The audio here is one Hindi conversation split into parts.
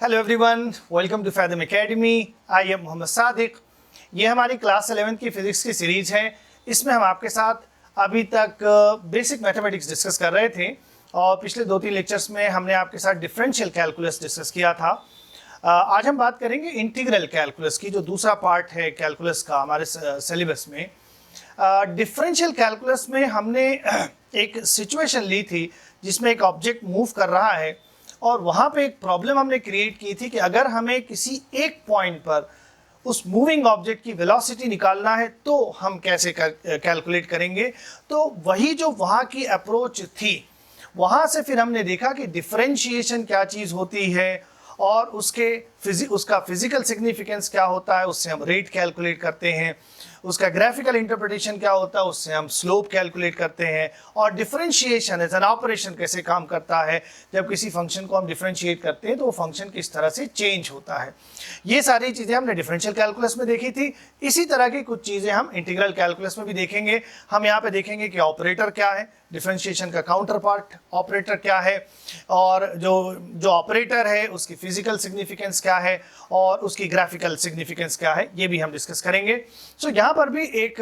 Hello everyone, welcome to Fathom Academy. I am Mohammad Sadiq. ये हमारी क्लास 11 की फिजिक्स की सीरीज है। इसमें हम आपके साथ अभी तक बेसिक मैथमेटिक्स डिस्कस कर रहे थे और पिछले 2-3 लेक्चर्स में हमने आपके साथ डिफरेंशियल कैलकुलस डिस्कस किया था। आज हम बात करेंगे इंटीग्रल कैलकुलस की, जो दूसरा पार्ट है कैलकुलस का हमारे सिलेबस में। डिफरेंशियल कैलकुलस में हमने एक सिचुएशन ली थी जिसमें एक ऑब्जेक्ट मूव कर रहा है और वहाँ पे एक प्रॉब्लम हमने क्रिएट की थी कि अगर हमें किसी एक पॉइंट पर उस मूविंग ऑब्जेक्ट की वेलोसिटी निकालना है तो हम कैसे कैलकुलेट करेंगे। तो वही जो वहाँ की अप्रोच थी, वहाँ से फिर हमने देखा कि डिफरेंशिएशन क्या चीज़ होती है और उसका फिजिकल सिग्निफिकेंस क्या होता है, उससे हम रेट कैलकुलेट करते हैं। उसका ग्राफिकल इंटरप्रिटेशन क्या होता है, उससे हम स्लोप कैलकुलेट करते हैं। और डिफरेंशिएशन एज एन ऑपरेशन कैसे काम करता है, जब किसी फंक्शन को हम डिफरेंशिएट करते हैं तो वो फंक्शन किस तरह से चेंज होता है। ये सारी चीज़ें हमने डिफरेंशियल कैलकुलस में देखी थी। इसी तरह की कुछ चीज़ें हम इंटीग्रल कैलकुलस में भी देखेंगे। हम यहाँ पे देखेंगे कि ऑपरेटर क्या है, डिफरेंशिएशन का काउंटर पार्ट ऑपरेटर क्या है, और जो ऑपरेटर है उसकी फिजिकल सिग्निफिकेंस क्या है और उसकी ग्राफिकल सिग्निफिकेंस क्या है, ये भी हम डिस्कस करेंगे। सो यहाँ पर भी एक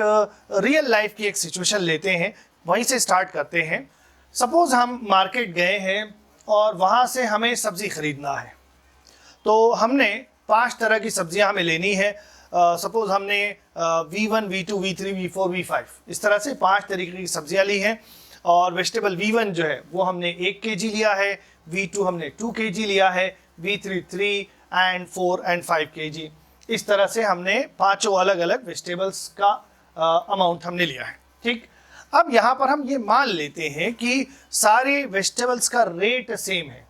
रियल लाइफ की एक सिचुएशन लेते हैं, वहीं से स्टार्ट करते हैं। सपोज हम मार्केट गए हैं और वहाँ से हमें सब्जी खरीदना है। तो हमने 5 तरह की सब्जियां हमें लेनी है। सपोज हमने V1, V2, V3, V4, V5 इस तरह से 5 तरीके की सब्जियां ली हैं। और वेजिटेबल V1 जो है वो हमने 1 kg लिया है, V2 हमने 2 kg लिया है, V3 3 and 4 and 5 kg। इस तरह से हमने 5 अलग अलग वेजिटेबल्स का अमाउंट हमने लिया है। ठीक, अब यहाँ पर हम ये मान लेते हैं कि सारे वेजिटेबल्स का रेट सेम है।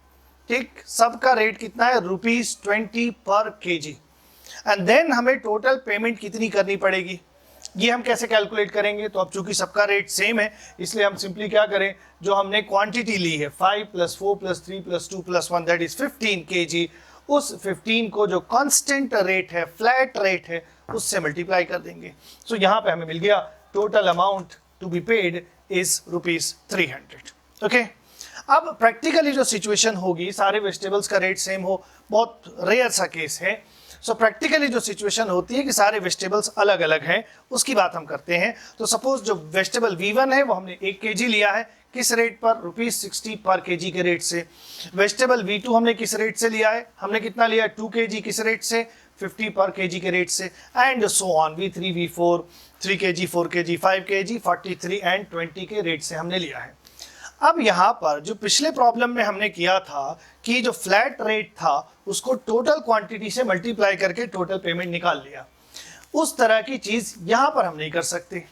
ठीक, सबका रेट कितना है, ₹20 पर kg। एंड देन हमें टोटल पेमेंट कितनी करनी पड़ेगी, ये हम कैसे कैलकुलेट करेंगे। तो अब चूंकि सबका रेट सेम है, इसलिए हम सिंपली क्या करें, जो हमने क्वांटिटी ली है 5 + 4 + 3 + 2 + 1 दैट इज 15 kg, उस 15 को जो कांस्टेंट रेट है, फ्लैट रेट है, उससे मल्टीप्लाई कर देंगे। सो यहाँ पे हमें मिल गया total amount to be paid is ₹300। Okay, अब प्रैक्टिकली जो सिचुएशन होगी, सारे वेजिटेबल्स का रेट सेम हो, बहुत रेयर सा केस है। सो प्रैक्टिकली जो सिचुएशन होती है कि सारे वेजिटेबल्स अलग अलग हैं, उसकी बात हम करते हैं। तो सपोज जो वेजिटेबल V1 है वो हमने 1 kg लिया है, किस रेट पर, ₹60 पर kg के रेट से। वेजिटेबल V2 हमने किस रेट से लिया है, हमने कितना लिया है, 2 kg, किस रेट से, 50 पर kg के रेट से। And so on, V3, V4 3 kg, 4 kg, 5 kg, 43 and 20 के रेट से हमने लिया है। अब यहाँ पर जो पिछले प्रॉब्लम में हमने किया था कि जो फ्लैट रेट था उसको टोटल क्वांटिटी से मल्टीप्लाई करके टोटल पेमेंट निकाल लिया, उस तरह की चीज़ यहाँ पर हम नहीं कर सकते।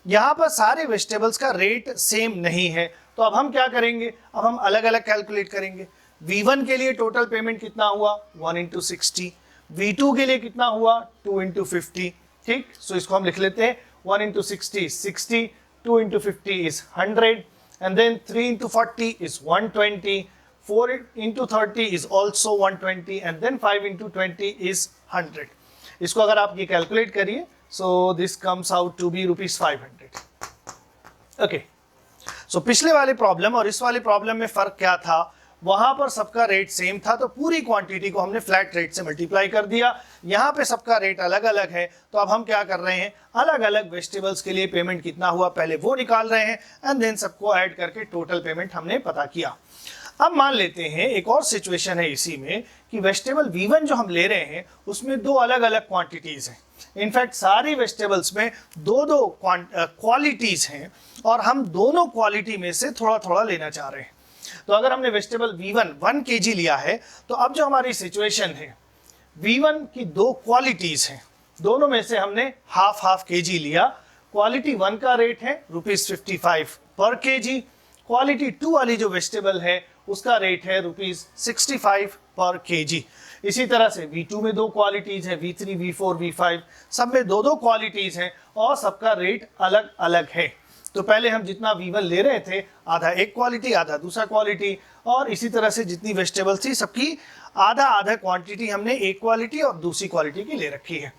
यहाँ पर सारे वेजिटेबल्स का रेट सेम नहीं है, तो अब हम क्या करेंगे, अब हम अलग अलग कैलकुलेट करेंगे। V1 के लिए टोटल पेमेंट कितना हुआ, 1 × 60। V2 के लिए कितना हुआ, 2 × 50। ठीक, सो इसको हम लिख लेते हैं, 1 × 60 is 60, 2 × 50 is 100, and then 3 × 40 is 120, 4 × 30 is also 120, and then 5 × 20 is 100। इसको अगर आप ये कैलकुलेट करिए, so this comes out to be ₹500। Okay, सो पिछले वाले प्रॉब्लम और इस वाले प्रॉब्लम में फ़र्क क्या था, वहाँ पर सबका रेट सेम था तो पूरी क्वांटिटी को हमने फ्लैट रेट से मल्टीप्लाई कर दिया। यहाँ पे सबका रेट अलग अलग है, तो अब हम क्या कर रहे हैं, अलग अलग वेजिटेबल्स के लिए पेमेंट कितना हुआ पहले वो निकाल रहे हैं, एंड देन सबको ऐड करके टोटल पेमेंट हमने पता किया। अब मान लेते हैं एक और सिचुएशन है इसी में कि वेजिटेबल V1 जो हम ले रहे हैं उसमें 2 अलग अलग क्वांटिटीज़ हैं। इनफैक्ट सारी वेजिटेबल्स में 2-2 क्वालिटीज़ हैं और हम दोनों क्वालिटी में से थोड़ा थोड़ा लेना चाह रहे हैं। तो अगर हमने वेजिटेबल V1 1 kg लिया है, तो अब जो हमारी सिचुएशन है, V1 की 2 क्वालिटीज़ हैं, दोनों में से हमने हाफ kg लिया। क्वालिटी 1 का रेट है ₹55 पर kg, क्वालिटी 2 वाली जो वेजिटेबल है उसका रेट है ₹65 पर kg। इसी तरह से V2 में 2 क्वालिटीज़ हैं, V3, V4, V5 सब में 2-2 क्वालिटीज़ हैं और सबका रेट अलग अलग है। तो पहले हम जितना V1 ले रहे थे, आधा एक क्वालिटी, आधा दूसरा क्वालिटी, और इसी तरह से जितनी वेजिटेबल्स थी सबकी आधा आधा क्वांटिटी हमने एक क्वालिटी और दूसरी क्वालिटी की ले रखी है।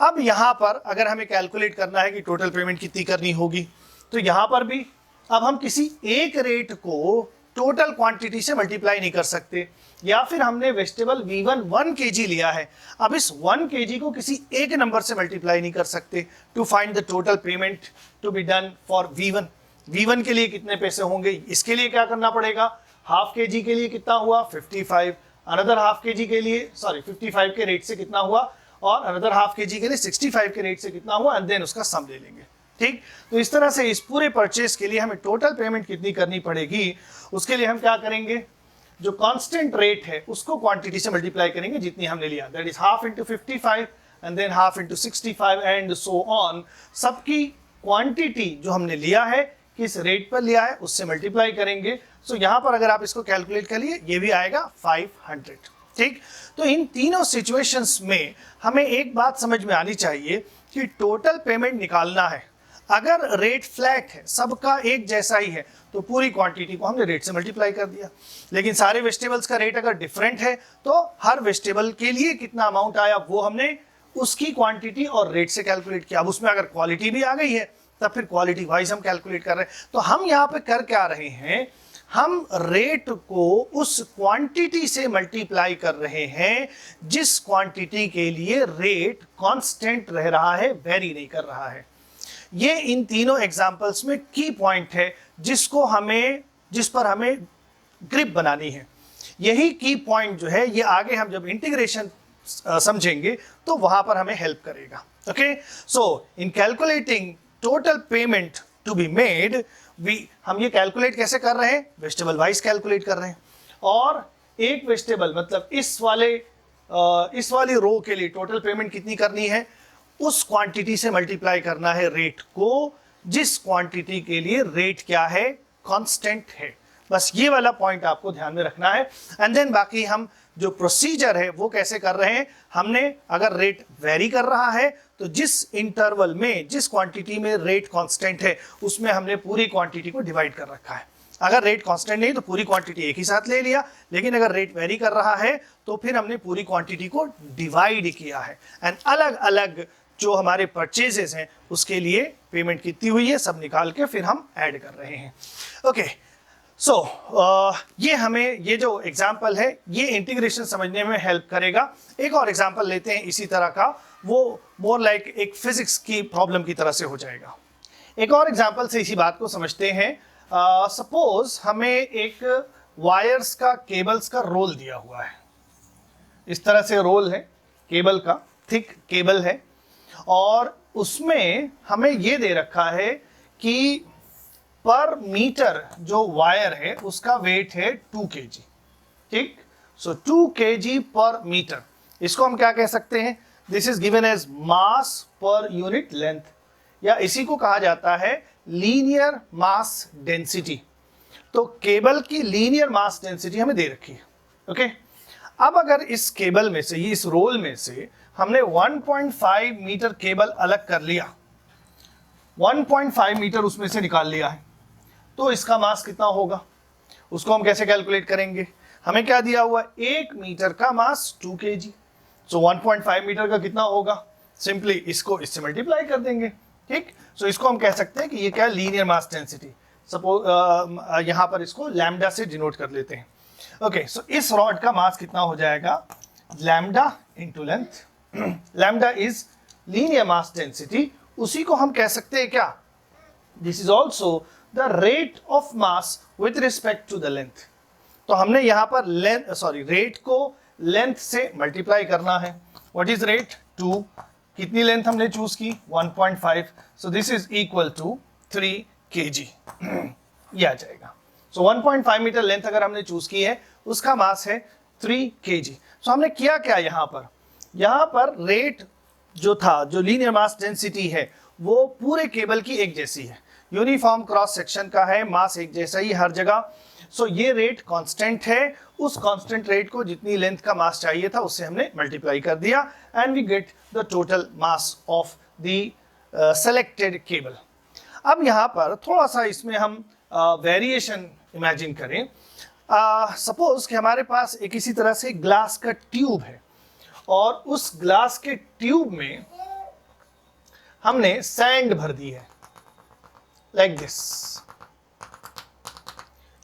अब यहाँ पर अगर हमें कैलकुलेट करना है कि टोटल पेमेंट कितनी करनी होगी, तो यहाँ पर भी अब हम किसी एक रेट को टोटल क्वांटिटी से मल्टीप्लाई नहीं कर सकते, या फिर हमने वेजिटेबल V1 1 kg लिया है, अब इस 1 kg को किसी एक नंबर से मल्टीप्लाई नहीं कर सकते to find the total payment to be done for V1। V1 के लिए कितने पैसे होंगे, इसके लिए क्या करना पड़ेगा, हाफ kg के लिए कितना हुआ 55, अनदर हाफ kg के लिए 55 के रेट से कितना हुआ, और अनदर हाफ kg के लिए 65 के रेट से कितना हुआ, एंड देन उसका सम ले लेंगे। ठीक, तो इस तरह से इस पूरे परचेस के लिए हमें टोटल पेमेंट कितनी करनी पड़ेगी, उसके लिए हम क्या करेंगे, जो कांस्टेंट रेट है उसको क्वांटिटी से मल्टीप्लाई करेंगे जितनी हमने लिया, that is half into 55 and than half into 65 and so on. सबकी क्वांटिटी जो हमने लिया है, किस रेट पर लिया है, उससे मल्टीप्लाई करेंगे। सो यहाँ पर अगर आप इसको कैलकुलेट करिए, ये भी आएगा 500। ठीक, तो इन तीनों सिचुएशंस में हमें एक बात समझ में आनी चाहिए कि टोटल पेमेंट निकालना है, अगर रेट फ्लैट है, सबका एक जैसा ही है, तो पूरी क्वांटिटी को हमने रेट से मल्टीप्लाई कर दिया। लेकिन सारे वेजिटेबल्स का रेट अगर डिफरेंट है, तो हर वेजिटेबल के लिए कितना अमाउंट आया वो हमने उसकी क्वांटिटी और रेट से कैलकुलेट किया। अब उसमें अगर क्वालिटी भी आ गई है, तब फिर क्वालिटी वाइज हम कैलकुलेट कर रहे हैं। तो हम यहाँ पे कर क्या रहे हैं, हम रेट को उस क्वांटिटी से मल्टीप्लाई कर रहे हैं जिस क्वांटिटी के लिए रेट कांस्टेंट रह रहा है, वेरी नहीं कर रहा है। ये इन तीनों एग्जांपल्स में की पॉइंट है जिस पर हमें ग्रिप बनानी है। यही की पॉइंट जो है, ये आगे हम जब इंटीग्रेशन समझेंगे तो वहां पर हमें हेल्प करेगा। Okay, so in calculating total payment to be made, हम ये कैलकुलेट कैसे कर रहे हैं, वेजिटेबल वाइज कैलकुलेट कर रहे हैं। और एक वेजिटेबल मतलब इस वाली रो के लिए टोटल पेमेंट कितनी करनी है, उस क्वांटिटी से मल्टीप्लाई करना है रेट को जिस क्वांटिटी के लिए रेट क्या है, कांस्टेंट है। बस ये वाला पॉइंट आपको ध्यान में रखना है। एंड देन बाकी हम जो प्रोसीजर है वो कैसे कर रहे हैं, हमने अगर रेट वेरी कर रहा है तो जिस इंटरवल में, जिस क्वांटिटी में रेट कांस्टेंट है, उसमें हमने पूरी क्वांटिटी को डिवाइड कर रखा है। अगर रेट कांस्टेंट नहीं तो पूरी क्वांटिटी एक ही साथ ले लिया, लेकिन अगर रेट वेरी कर रहा है तो फिर हमने पूरी क्वांटिटी को डिवाइड किया है। एंड अलग अलग जो हमारे परचेजेस हैं उसके लिए पेमेंट कितनी हुई है सब निकाल के फिर हम ऐड कर रहे हैं। ओके, सो ये हमें, ये जो एग्जाम्पल है ये इंटीग्रेशन समझने में हेल्प करेगा। एक और एग्जाम्पल लेते हैं इसी तरह का, वो मोर लाइक एक फिजिक्स की प्रॉब्लम की तरह से हो जाएगा। एक और एग्जाम्पल से इसी बात को समझते हैं। सपोज हमें एक वायर्स का, केबल्स का रोल दिया हुआ है, इस तरह से रोल है केबल का, थिक केबल है, और उसमें हमें ये दे रखा है कि पर मीटर जो वायर है उसका वेट है 2 kg। ठीक, सो 2 kg पर मीटर, इसको हम क्या कह सकते हैं, this is given as mass per unit length, या इसी को कहा जाता है लीनियर मास डेंसिटी। तो केबल की लीनियर मास डेंसिटी हमें दे रखी है। ओके, अब अगर इस केबल में से, इस रोल में से हमने 1.5 मीटर केबल अलग कर लिया, 1.5 मीटर उसमें से निकाल लिया है, तो इसका मास कितना होगा, उसको हम कैसे कैलकुलेट करेंगे, हमें क्या दिया हुआ है, 1 मीटर का मास 2 kg। सो 1.5 मीटर का कितना होगा, सिंपली इसको इससे मल्टीप्लाई कर देंगे। ठीक, सो इसको हम कह सकते हैं कि ये क्या, लीनियर मास डेंसिटी। सपोज यहाँ पर इसको लैम्डा से डिनोट कर लेते हैं। ओके, सो इस रॉड का मास कितना हो जाएगा, lambda into length. Lambda is linear mass density, उसी को हम कह सकते हैं क्या, this is also the rate of mass with respect to the length. तो हमने यहाँ पर रेट को लेंथ से मल्टीप्लाई करना है। व्हाट इज रेट, 2, कितनी लेंथ हमने चूज की, 1.5, so this is equal to 3 kg। ये आ जाएगा। सो 1.5 मीटर लेंथ अगर हमने चूज की है, उसका मास है 3 kg। सो हमने किया क्या, यहाँ पर रेट जो था, जो लीनियर मास डेंसिटी है, वो पूरे केबल की एक जैसी है, यूनिफॉर्म क्रॉस सेक्शन का है, मास एक जैसा ही हर जगह। सो ये रेट कांस्टेंट है, उस कांस्टेंट रेट को जितनी लेंथ का मास चाहिए था उससे हमने मल्टीप्लाई कर दिया, and we get the total mass of the selected cable. अब यहाँ पर थोड़ा सा इसमें हम वेरिएशन इमेजिन करें। सपोज कि हमारे पास एक इसी तरह से ग्लास का ट्यूब है, और उस ग्लास के ट्यूब में हमने सैंड भर दी है, लाइक दिस।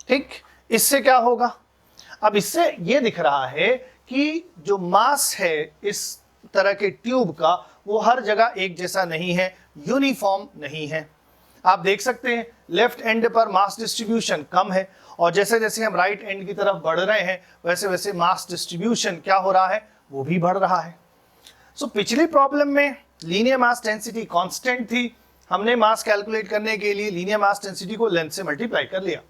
ठीक, इससे क्या होगा, अब इससे ये दिख रहा है कि जो मास है इस तरह के ट्यूब का वो हर जगह एक जैसा नहीं है, यूनिफॉर्म नहीं है। आप देख सकते हैं लेफ्ट एंड पर मास डिस्ट्रीब्यूशन कम है और जैसे जैसे हम राइट एंड की तरफ बढ़ रहे हैं वैसे वैसे मास डिस्ट्रीब्यूशन क्या हो रहा है, वो भी बढ़ रहा है। सो पिछली प्रॉब्लम में लीनियर मास डेंसिटी कांस्टेंट थी, हमने मास कैलकुलेट करने के लिए लीनियर मास डेंसिटी को लेंथ से मल्टीप्लाई कर लिया।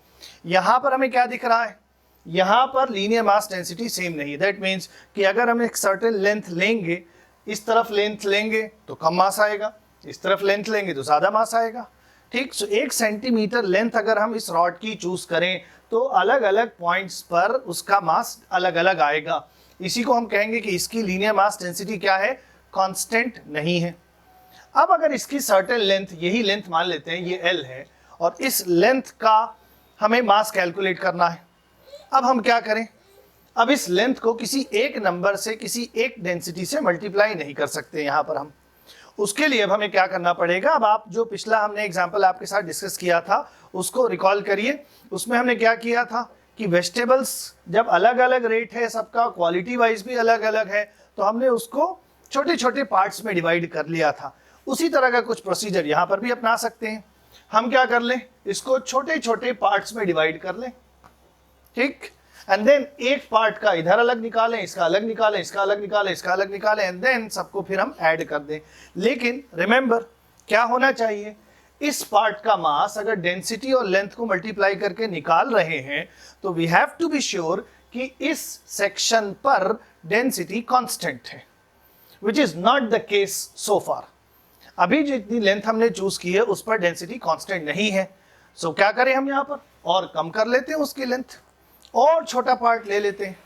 यहां पर हमें क्या दिख रहा है, यहां पर लीनियर मास डेंसिटी सेम नहीं है। दैट मीन्स कि अगर हम एक सर्टेन लेंथ लेंगे, इस तरफ लेंथ लेंगे तो कम मास आएगा, इस तरफ लेंथ लेंगे तो ज़्यादा मास आएगा। ठीक, सो 1 सेंटीमीटर लेंथ अगर हम इस रॉड की चूज करें तो अलग अलग पॉइंट्स पर उसका मास अलग अलग आएगा। इसी को हम कहेंगे कि इसकी लीनियर मास डेंसिटी क्या है, कांस्टेंट नहीं है। अब अगर इसकी सर्टेन लेंथ, यही लेंथ मान लेते हैं ये L है और इस लेंथ का हमें मास कैलकुलेट करना है। अब हम क्या करें, अब इस लेंथ को किसी एक नंबर से, किसी एक डेंसिटी से मल्टीप्लाई नहीं कर सकते यहाँ पर हम। उसके लिए अब हमें क्या करना पड़ेगा, अब आप जो पिछला हमने एग्जाम्पल आपके साथ डिस्कस किया था उसको रिकॉल करिए। उसमें हमने क्या किया था कि वेजिटेबल्स जब अलग अलग रेट है सबका, क्वालिटी वाइज भी अलग अलग है, तो हमने उसको छोटे छोटे पार्ट्स में डिवाइड कर लिया था। उसी तरह का कुछ प्रोसीजर यहाँ पर भी अपना सकते हैं। हम क्या कर लें, इसको छोटे छोटे पार्ट्स में डिवाइड कर लें, ठीक, एंड देन एक पार्ट का इधर अलग निकालें, इसका अलग निकालें, इसका अलग निकालें, इसका अलग निकालें, एंड देन सबको फिर हम ऐड कर दें। लेकिन रिमेंबर क्या होना चाहिए, इस पार्ट का मास अगर डेंसिटी और लेंथ को मल्टीप्लाई करके निकाल रहे हैं तो we have to be sure कि इस सेक्शन पर डेंसिटी कांस्टेंट है, which is not the case so far. अभी जितनी लेंथ हमने चूज की है उस पर डेंसिटी कांस्टेंट नहीं है। सो क्या करें, हम यहाँ पर और कम कर लेते हैं उसकी लेंथ और छोटा पार्ट ले लेते हैं।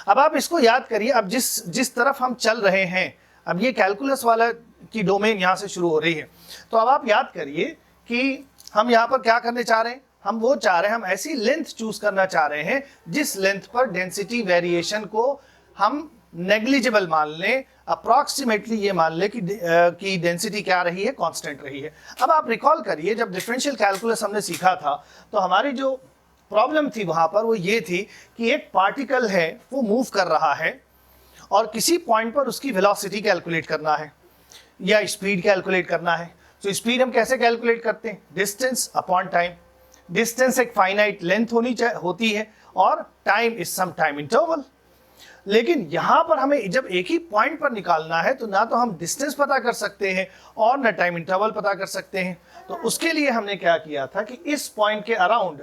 अब आप इसको याद करिए, अब जिस तरफ हम चल रहे हैं, अब ये कैलकुलस वाला की डोमेन यहाँ से शुरू हो रही है, तो अब आप याद करिए कि हम यहाँ पर क्या करने चाह रहे हैं, हम वो चाह रहे हैं, हम ऐसी लेंथ चूज करना चाह रहे हैं जिस लेंथ पर डेंसिटी वेरिएशन को हम नेग्लिजिबल मान लें, अप्रॉक्सीमेटली ये मान लें कि डेंसिटी क्या रही है, कांस्टेंट रही है। अब आप रिकॉल करिए जब डिफरेंशियल कैलकुलस हमने सीखा था तो हमारी जो प्रॉब्लम थी वहां पर वो ये थी कि एक पार्टिकल है वो मूव कर रहा है और किसी पॉइंट पर उसकी वेलोसिटी कैलकुलेट करना है या स्पीड कैलकुलेट करना है। तो स्पीड हम कैसे कैलकुलेट करते हैं, डिस्टेंस अपॉन टाइम। डिस्टेंस एक फाइनाइट लेंथ होती है और time is some time interval. लेकिन यहां पर हमें जब एक ही पॉइंट पर निकालना है तो ना तो हम डिस्टेंस पता कर सकते हैं और ना टाइम इंटरवल पता कर सकते हैं। तो उसके लिए हमने क्या किया था कि इस पॉइंट के अराउंड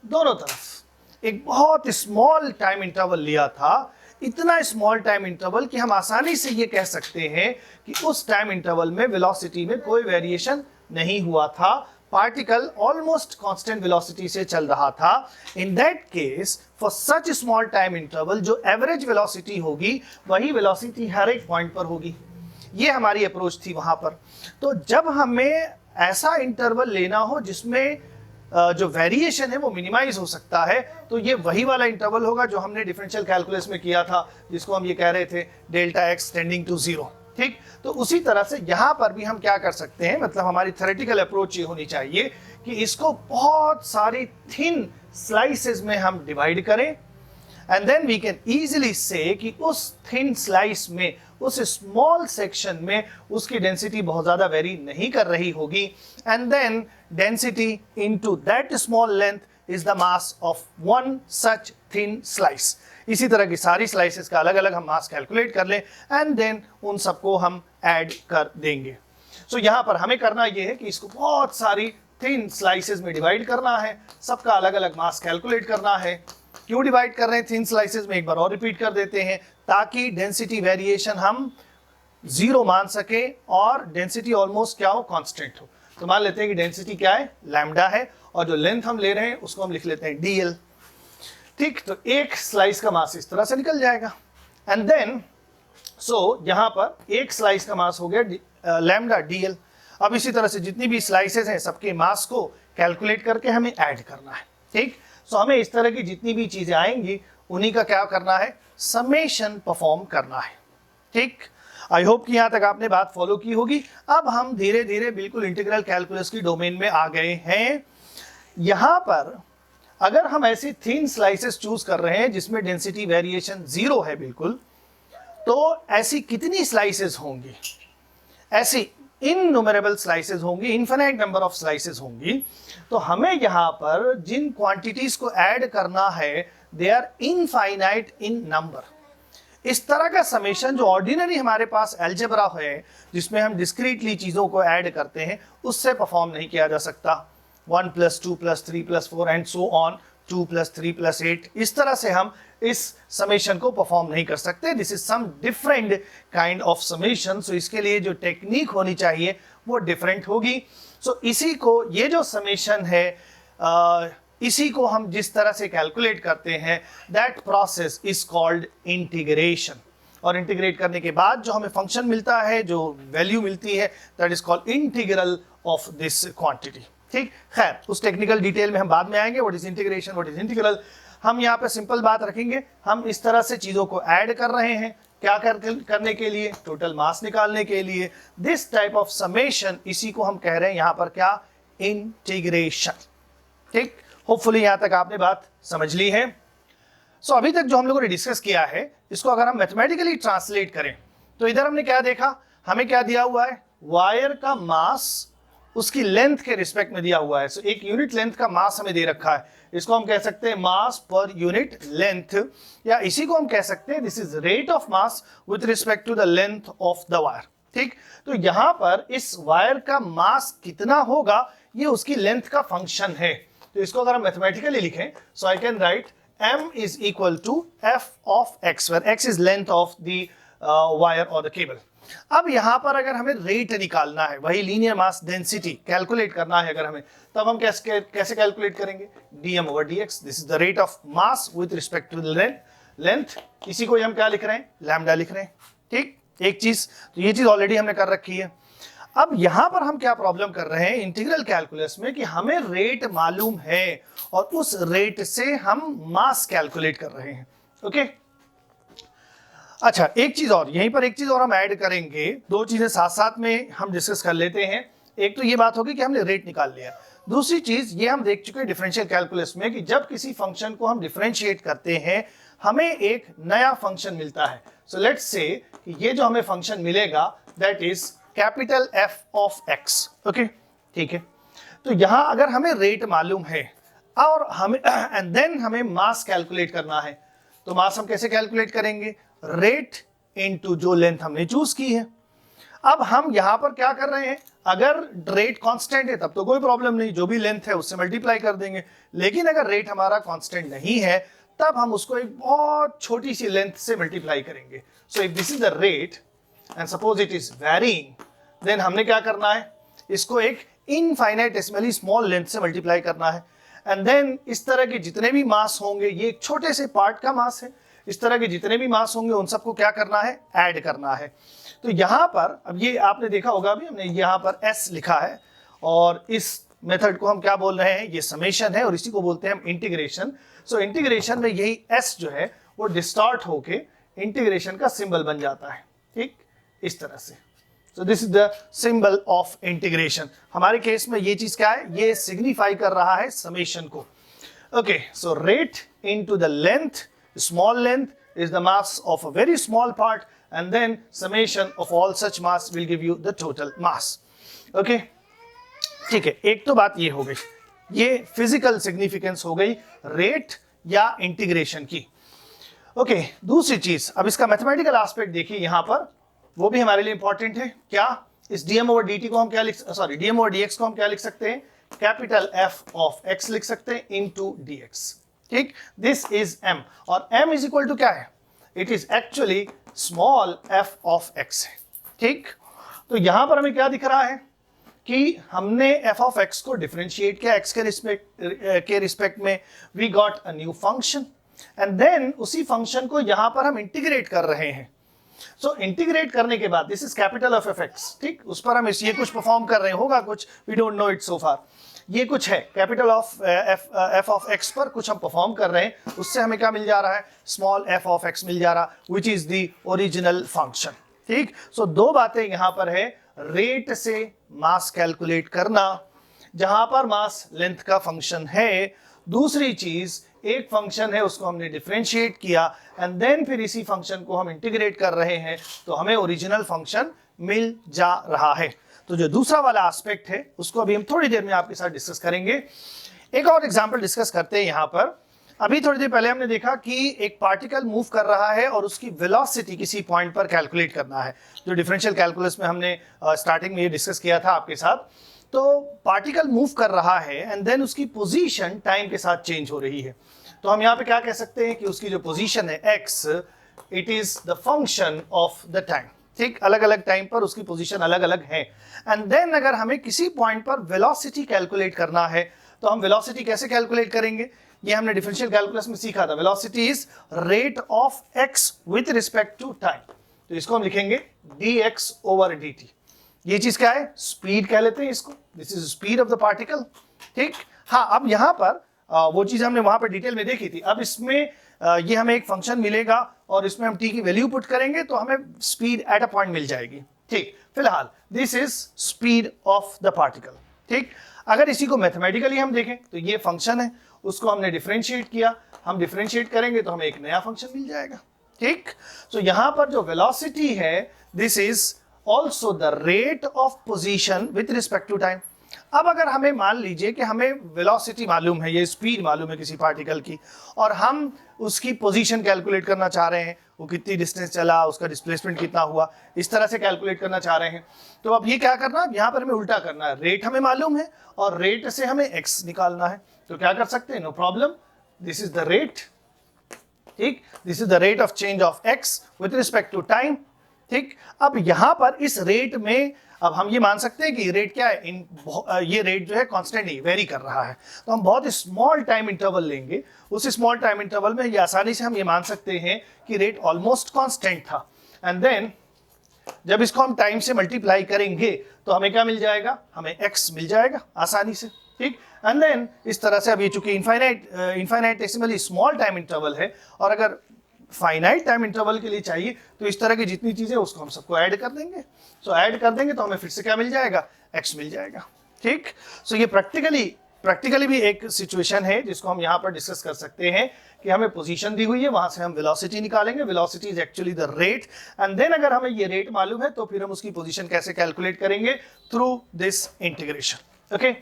दोनों तरफ एक बहुत स्मॉल टाइम इंटरवल लिया था, इतना स्मॉल टाइम इंटरवल कि हम आसानी से ये कह सकते हैं कि उस टाइम इंटरवल में वेलोसिटी में कोई वेरिएशन नहीं हुआ था, पार्टिकल ऑलमोस्ट कांस्टेंट वेलोसिटी से चल रहा था। In that case for such small time interval जो एवरेज वेलोसिटी होगी वही वेलोसिटी हर एक पॉइंट पर होगी। ये हमारी अप्रोच थी वहां पर। तो जब हमें ऐसा इंटरवल लेना हो जिसमें जो वेरिएशन है वो मिनिमाइज हो सकता है, तो ये वही वाला इंटरवल होगा जो हमने डिफरेंशियल कैलकुलस में किया था, जिसको हम ये कह रहे थे डेल्टा एक्स टेंडिंग टू 0। ठीक, तो उसी तरह से यहाँ पर भी हम क्या कर सकते हैं, मतलब हमारी थ्योरेटिकल अप्रोच ये होनी चाहिए कि इसको बहुत सारी थिन स्लाइसेस में हम डिवाइड करें and then we can easily say कि उस थिन स्लाइस में, उस स्मॉल सेक्शन में उसकी डेंसिटी बहुत ज़्यादा वेरी नहीं कर रही होगी and then density into that small length is the mass of one such thin slice. इसी तरह की सारी स्लाइसेस का अलग अलग हम मास कैलकुलेट कर लें एंड देन उन सबको हम ऐड कर देंगे। सो यहाँ पर हमें करना ये है कि इसको बहुत सारी थिन स्लाइसेस में डिवाइड करना है, सबका अलग अलग मास कैलकुलेट करना है। क्यों डिवाइड कर रहे हैं थिन स्लाइसेस में, एक बार और रिपीट कर देते हैं, ताकि डेंसिटी वेरिएशन हम 0 मान सके और डेंसिटी ऑलमोस्ट क्या हो, कांस्टेंट हो। तो मान लेते हैं कि डेंसिटी क्या है, लैम्डा है, और जो लेंथ हम ले रहे हैं उसको हम लिख लेते हैं dl। ठीक, तो एक स्लाइस का मास इस तरह से निकल जाएगा एंड देन यहाँ पर एक स्लाइस का मास हो गया लैम्डा dl। अब इसी तरह से जितनी भी स्लाइसेस हैं सबके मास को कैलकुलेट करके हमें ऐड करना है। ठीक, सो हमें इस तरह की जितनी भी चीजें आएंगी उन्हीं का क्या करना है, समेशन परफॉर्म करना है। ठीक, आई होप कि यहाँ तक आपने बात फॉलो की होगी। अब हम धीरे धीरे बिल्कुल इंटीग्रल कैलकुलस की डोमेन में आ गए हैं। यहाँ पर अगर हम ऐसी थिन स्लाइसेस चूज कर रहे हैं जिसमें डेंसिटी वेरिएशन 0 है बिल्कुल, तो ऐसी कितनी स्लाइसेस होंगी? ऐसी इननुमरेबल स्लाइसेस होंगी, इन्फिनाइट नंबर ऑफ स्लाइसेस होंगी। तो हमें यहाँ पर जिन क्वांटिटीज को ऐड करना है they are infinite in number. इस तरह का समेशन जो ऑर्डिनरी हमारे पास अलजेब्रा है, जिसमें हम डिस्क्रीटली चीजों को ऐड करते हैं, उससे परफॉर्म नहीं किया जा सकता। 1 + 2 + 3 + 4 एंड सो ऑन, 2 + 3 + 8, इस तरह से हम इस समेशन को परफॉर्म नहीं कर सकते। This is some different kind of summation. So इसके लिए जो टेक्निक होनी चाहिए वो डिफरेंट होगी। सो इसी को, ये जो समेशन है, इसी को हम जिस तरह से कैलकुलेट करते हैं, that process is called integration. और इंटीग्रेट करने के बाद जो हमें फंक्शन मिलता है, जो वैल्यू मिलती है, that is called integral of this quantity. ठीक, खैर उस टेक्निकल डिटेल में हम बाद में आएंगे। What is integration, what is integral. हम यहाँ पे सिंपल बात रखेंगे, हम इस तरह से चीजों को ऐड कर रहे हैं, क्या करने के लिए? टोटल मास निकालने के लिए। दिस टाइप ऑफ समेशन, इसी को हम कह रहे हैं यहाँ पर क्या? इंटीग्रेशन। ठीक, होपफुली यहां तक आपने बात समझ ली है। सो अभी तक जो हम लोगों ने डिस्कस किया है, इसको अगर हम मैथमेटिकली ट्रांसलेट करें तो इधर हमने क्या देखा? हमें क्या दिया हुआ है? वायर का मास उसकी लेंथ के रिस्पेक्ट में दिया हुआ है। सो एक यूनिट लेंथ का मास हमें दे रखा है, इसको हम कह सकते हैं मास पर यूनिट लेंथ, या इसी को हम कह सकते हैं this is rate of mass with respect to the length of the wire. ठीक, तो यहां पर इस वायर का मास कितना होगा, ये उसकी लेंथ का फंक्शन है। तो इसको अगर हम मैथमेटिकली लिखें, so I can write m is equal to f of x, where x is length of the wire or the cable. अब यहां पर अगर हमें रेट निकालना है, वही लीनियर मास डेंसिटी कैलकुलेट करना है अगर हमें, तब हम कैसे कैलकुलेट करेंगे? dm/dx, this is the rate of mass with respect to the length. इसी को हम क्या लिख रहे हैं? लैम्डा लिख रहे हैं। ठीक, एक चीज तो ये चीज ऑलरेडी हमने कर रखी है। अब यहां पर हम क्या प्रॉब्लम कर रहे हैं इंटीग्रल कैलकुलस में, कि हमें रेट मालूम है और उस रेट से हम मास कैलकुलेट कर रहे हैं। ओके, अच्छा एक चीज और, यहीं पर एक चीज और हम ऐड करेंगे। दो चीजें साथ साथ में हम डिस्कस कर लेते हैं। एक तो ये बात होगी कि हमने रेट निकाल लिया, दूसरी चीज ये हम देख चुके हैं डिफरेंशियल कैलकुलस में कि जब किसी फंक्शन को हम डिफरेंशिएट करते हैं, हमें एक नया फंक्शन मिलता है। सो लेट्स से ये जो हमें फंक्शन मिलेगा that is capital F of x। Okay, ठीक है। तो यहां अगर हमें रेट मालूम है और हमें एंड देन हमें मास कैलकुलेट करना है, तो मास हम कैसे कैलकुलेट करेंगे? रेट इनटू जो लेंथ हमने चूज की है। अब हम यहां पर क्या कर रहे हैं? अगर रेट कांस्टेंट है तब तो कोई प्रॉब्लम नहीं, जो भी लेंथ है उससे मल्टीप्लाई कर देंगे। लेकिन अगर रेट हमारा कांस्टेंट नहीं है, तब हम उसको एक बहुत छोटी सी लेंथ से मल्टीप्लाई करेंगे। So if this is the rate and suppose it is varying, then हमने क्या करना है? इसको एक इनफाइनाइटेसिमली स्मॉल लेंथ से मल्टीप्लाई करना है। एंड देन इस तरह के जितने भी मास होंगे, ये एक छोटे से पार्ट का मास है, इस तरह के जितने भी मास होंगे उन सबको क्या करना है? ऐड करना है। तो यहां पर अब ये आपने देखा होगा, अभी हमने यहां पर s लिखा है, और इस मेथड को हम क्या बोल रहे हैं? ये समेशन है, और इसी को बोलते हैं हम इंटीग्रेशन। सो इंटीग्रेशन में यही s जो है वो डिस्टॉर्ट होके इंटीग्रेशन का सिंबल बन जाता है। ठीक, इस तरह से। सो this is the symbol of integration. हमारे केस में ये चीज क्या है? ये सिग्निफाई कर रहा है समेशन को। Okay, so rate into the length, small length is the mass of a very small part, and then summation of all such mass will give you the total mass. Okay, ठीक है, एक तो बात ये हो गई, ये फिजिकल सिग्निफिकेंस हो गई रेट या इंटीग्रेशन की। ओके, दूसरी चीज, अब इसका मैथमेटिकल एस्पेक्ट देखिए यहां पर, वो भी हमारे लिए इंपॉर्टेंट है। क्या? इस dm/dt को हम क्या dm/dx को हम क्या लिख सकते हैं? कैपिटल F ऑफ x लिख सकते हैं इनटू dx। ठीक, दिस इज m, और m इज इक्वल टू क्या है? It is actually small f of x है। ठीक, तो यहां पर हमें क्या दिख रहा है कि हमने f ऑफ x को डिफरेंशिएट किया x के रिस्पेक्ट में, we got a new function, and then उसी फंक्शन को यहां पर हम इंटीग्रेट कर रहे हैं। सो इंटीग्रेट करने के बाद, this is capital of fx, ठीक, उस पर हम ये कुछ परफॉर्म कर रहे हैं, होगा कुछ, we don't know it so far, ये कुछ है capital of f of x पर कुछ हम परफॉर्म कर रहे हैं, उससे हमें क्या मिल जा रहा है? स्मॉल f ऑफ x मिल जा रहा, which is the original function. ठीक, सो दो बातें यहां पर है, रेट से मास कैलकुलेट करना, जहां पर मास लेंथ का फंक्शन है, दूसरी चीज, एक फंक्शन है उसको हमने डिफरेंशिएट किया एंड देन फिर इसी फंक्शन को हम इंटीग्रेट कर रहे हैं तो हमें ओरिजिनल फंक्शन मिल जा रहा है। तो जो दूसरा वाला एस्पेक्ट है उसको अभी हम थोड़ी देर में आपके साथ डिस्कस करेंगे। एक और एग्जांपल डिस्कस करते हैं यहाँ पर। अभी थोड़ी देर पहले हमने देखा कि एक पार्टिकल मूव कर रहा है और उसकी वेलोसिटी किसी पॉइंट पर कैलकुलेट करना है, जो डिफरेंशियल कैलकुलस में हमने स्टार्टिंग में ये डिस्कस किया था आपके साथ। तो पार्टिकल मूव कर रहा है एंड देन उसकी पोजीशन टाइम के साथ चेंज हो रही है। तो हम यहाँ पे क्या कह सकते हैं कि उसकी जो पोजीशन है x, it is the function of the time. ठीक, अलग अलग टाइम पर उसकी पोजीशन अलग अलग है। एंड देन अगर हमें किसी पॉइंट पर वेलोसिटी कैलकुलेट करना है तो हम वेलोसिटी कैसे कैलकुलेट करेंगे? ये हमने डिफरेंशियल कैलकुलस में सीखा था। Velocity is rate of x with respect to time. तो इसको हम लिखेंगे dx ओवर dt। ये चीज क्या है? स्पीड कह लेते हैं इसको। This is speed of the particle. ठीक, हाँ, अब यहाँ पर वो चीज हमने वहां पर डिटेल में देखी थी। अब इसमें ये हमें एक फंक्शन मिलेगा और इसमें हम t की वैल्यू पुट करेंगे तो हमें स्पीड एट अ पॉइंट मिल जाएगी। ठीक, फिलहाल this is speed of the particle. ठीक, अगर इसी को मैथमेटिकली हम देखें तो ये फंक्शन है, उसको हमने डिफरेंशिएट किया, हम डिफरेंशिएट करेंगे तो हमें एक नया फंक्शन मिल जाएगा। ठीक, तो यहां पर जो वेलोसिटी है this is also the rate of position with respect to time. अब अगर हमें मान लीजिए कि हमें वेलोसिटी मालूम है, ये स्पीड मालूम है किसी पार्टिकल की, और हम उसकी पोजीशन कैलकुलेट करना चाह रहे हैं, वो कितनी डिस्टेंस चला, उसका डिस्प्लेसमेंट कितना हुआ, इस तरह से कैलकुलेट करना चाह रहे हैं। तो अब ये क्या करना है, यहाँ पर हमें उल्टा करना है। रेट हमें मालूम है और रेट से हमें x निकालना है। तो क्या कर सकते हैं? No problem, this is the rate. ठीक, this is the rate of change of x with respect to time. ठीक, अब यहां पर इस रेट में अब हम ये मान सकते हैं कि रेट क्या है, ये रेट जो है कांस्टेंट नहीं, वेरी कर रहा है। तो हम बहुत स्मॉल टाइम इंटरवल लेंगे, उस स्मॉल टाइम इंटरवल में ये आसानी से हम ये मान सकते हैं कि रेट ऑलमोस्ट कांस्टेंट था। एंड देन जब इसको हम टाइम से मल्टीप्लाई करेंगे तो हमें क्या मिल जाएगा? हमें x मिल जाएगा आसानी से। ठीक, एंड देन इस तरह से, अब ये चूंकि इनफाइनाइटेसिमली स्मॉल टाइम इंटरवल है और अगर फाइनाइट टाइम इंटरवल के लिए चाहिए तो इस तरह की जितनी चीजें उसको हम सबको ऐड कर देंगे। सो ऐड कर देंगे तो हमें फिर से क्या मिल जाएगा? x मिल जाएगा। ठीक, सो ये प्रैक्टिकली भी एक सिचुएशन है जिसको हम यहाँ पर डिस्कस कर सकते हैं कि हमें पोजीशन दी हुई है, वहां से हम वेलोसिटी निकालेंगे। Velocity is actually the rate and then अगर हमें ये रेट मालूम है तो फिर हम उसकी पोजीशन कैसे कैलकुलेट करेंगे? Through this integration. ओके,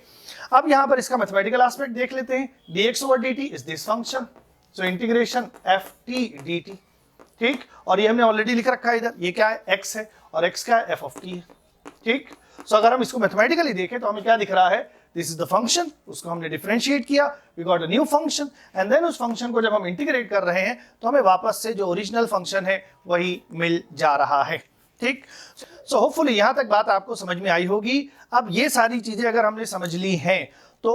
अब यहाँ पर इसका मैथमेटिकल एस्पेक्ट देख लेते हैं। dx over dt is this function, so integration ft dt। ठीक, और ये हमने ऑलरेडी लिख रखा है इधर, ये क्या है? x है और x क्या है? f of t है। ठीक, सो अगर हम इसको मैथमेटिकली देखें तो हमें क्या दिख रहा है? दिस इज द फंक्शन, उसको हमने डिफरेंशिएट किया, we got a new function and then उस फंक्शन को जब हम इंटीग्रेट कर रहे हैं तो हमें वापस से जो ओरिजिनल फंक्शन है वही मिल जा रहा है। ठीक, सो होपफुली यहां तक बात आपको समझ में आई होगी। अब ये सारी चीजें अगर हमने समझ ली हैं तो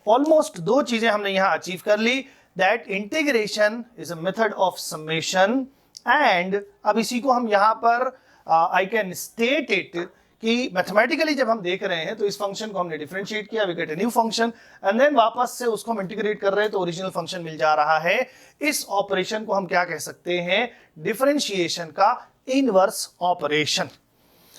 ऑलमोस्ट दो चीजें हमने यहां अचीव कर ली, that integration is a method of summation and अब इसी को हम यहां पर आई कैन स्टेट इट कि मैथमेटिकली जब हम देख रहे हैं तो इस फंक्शन को हमने डिफरेंशिएट किया, we get a new function and then वापस से उसको हम इंटीग्रेट कर रहे हैं तो ओरिजिनल फंक्शन मिल जा रहा है। इस ऑपरेशन को हम क्या कह सकते हैं? डिफरेंशिएशन का इनवर्स ऑपरेशन।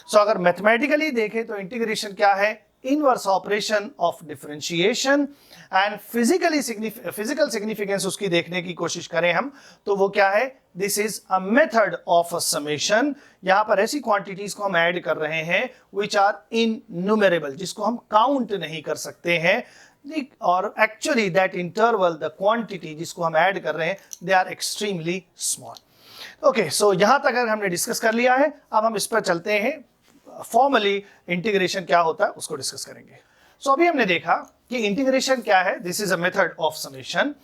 सो अगर मैथमेटिकली देखें तो इंटीग्रेशन क्या है? Inverse operation of differentiation. And physical significance उसकी देखने की कोशिश करें हम तो वो क्या है? This is a method of a summation. यहां पर ऐसी क्वांटिटीज को हम ऐड कर रहे हैं विच आर इनन्यूमरेबल, जिसको हम काउंट नहीं कर सकते हैं, और actually that interval, the quantity जिसको हम ऐड कर रहे हैं, they are extremely small. Okay, so यहां तक अगर हमने डिस्कस कर लिया है, अब हम इस पर चलते हैं। फॉर्मली इंटीग्रेशन क्या होता है उसको डिस्कस करेंगे। सो अभी हमने देखा कि इंटीग्रेशन क्या है, this is a method of summation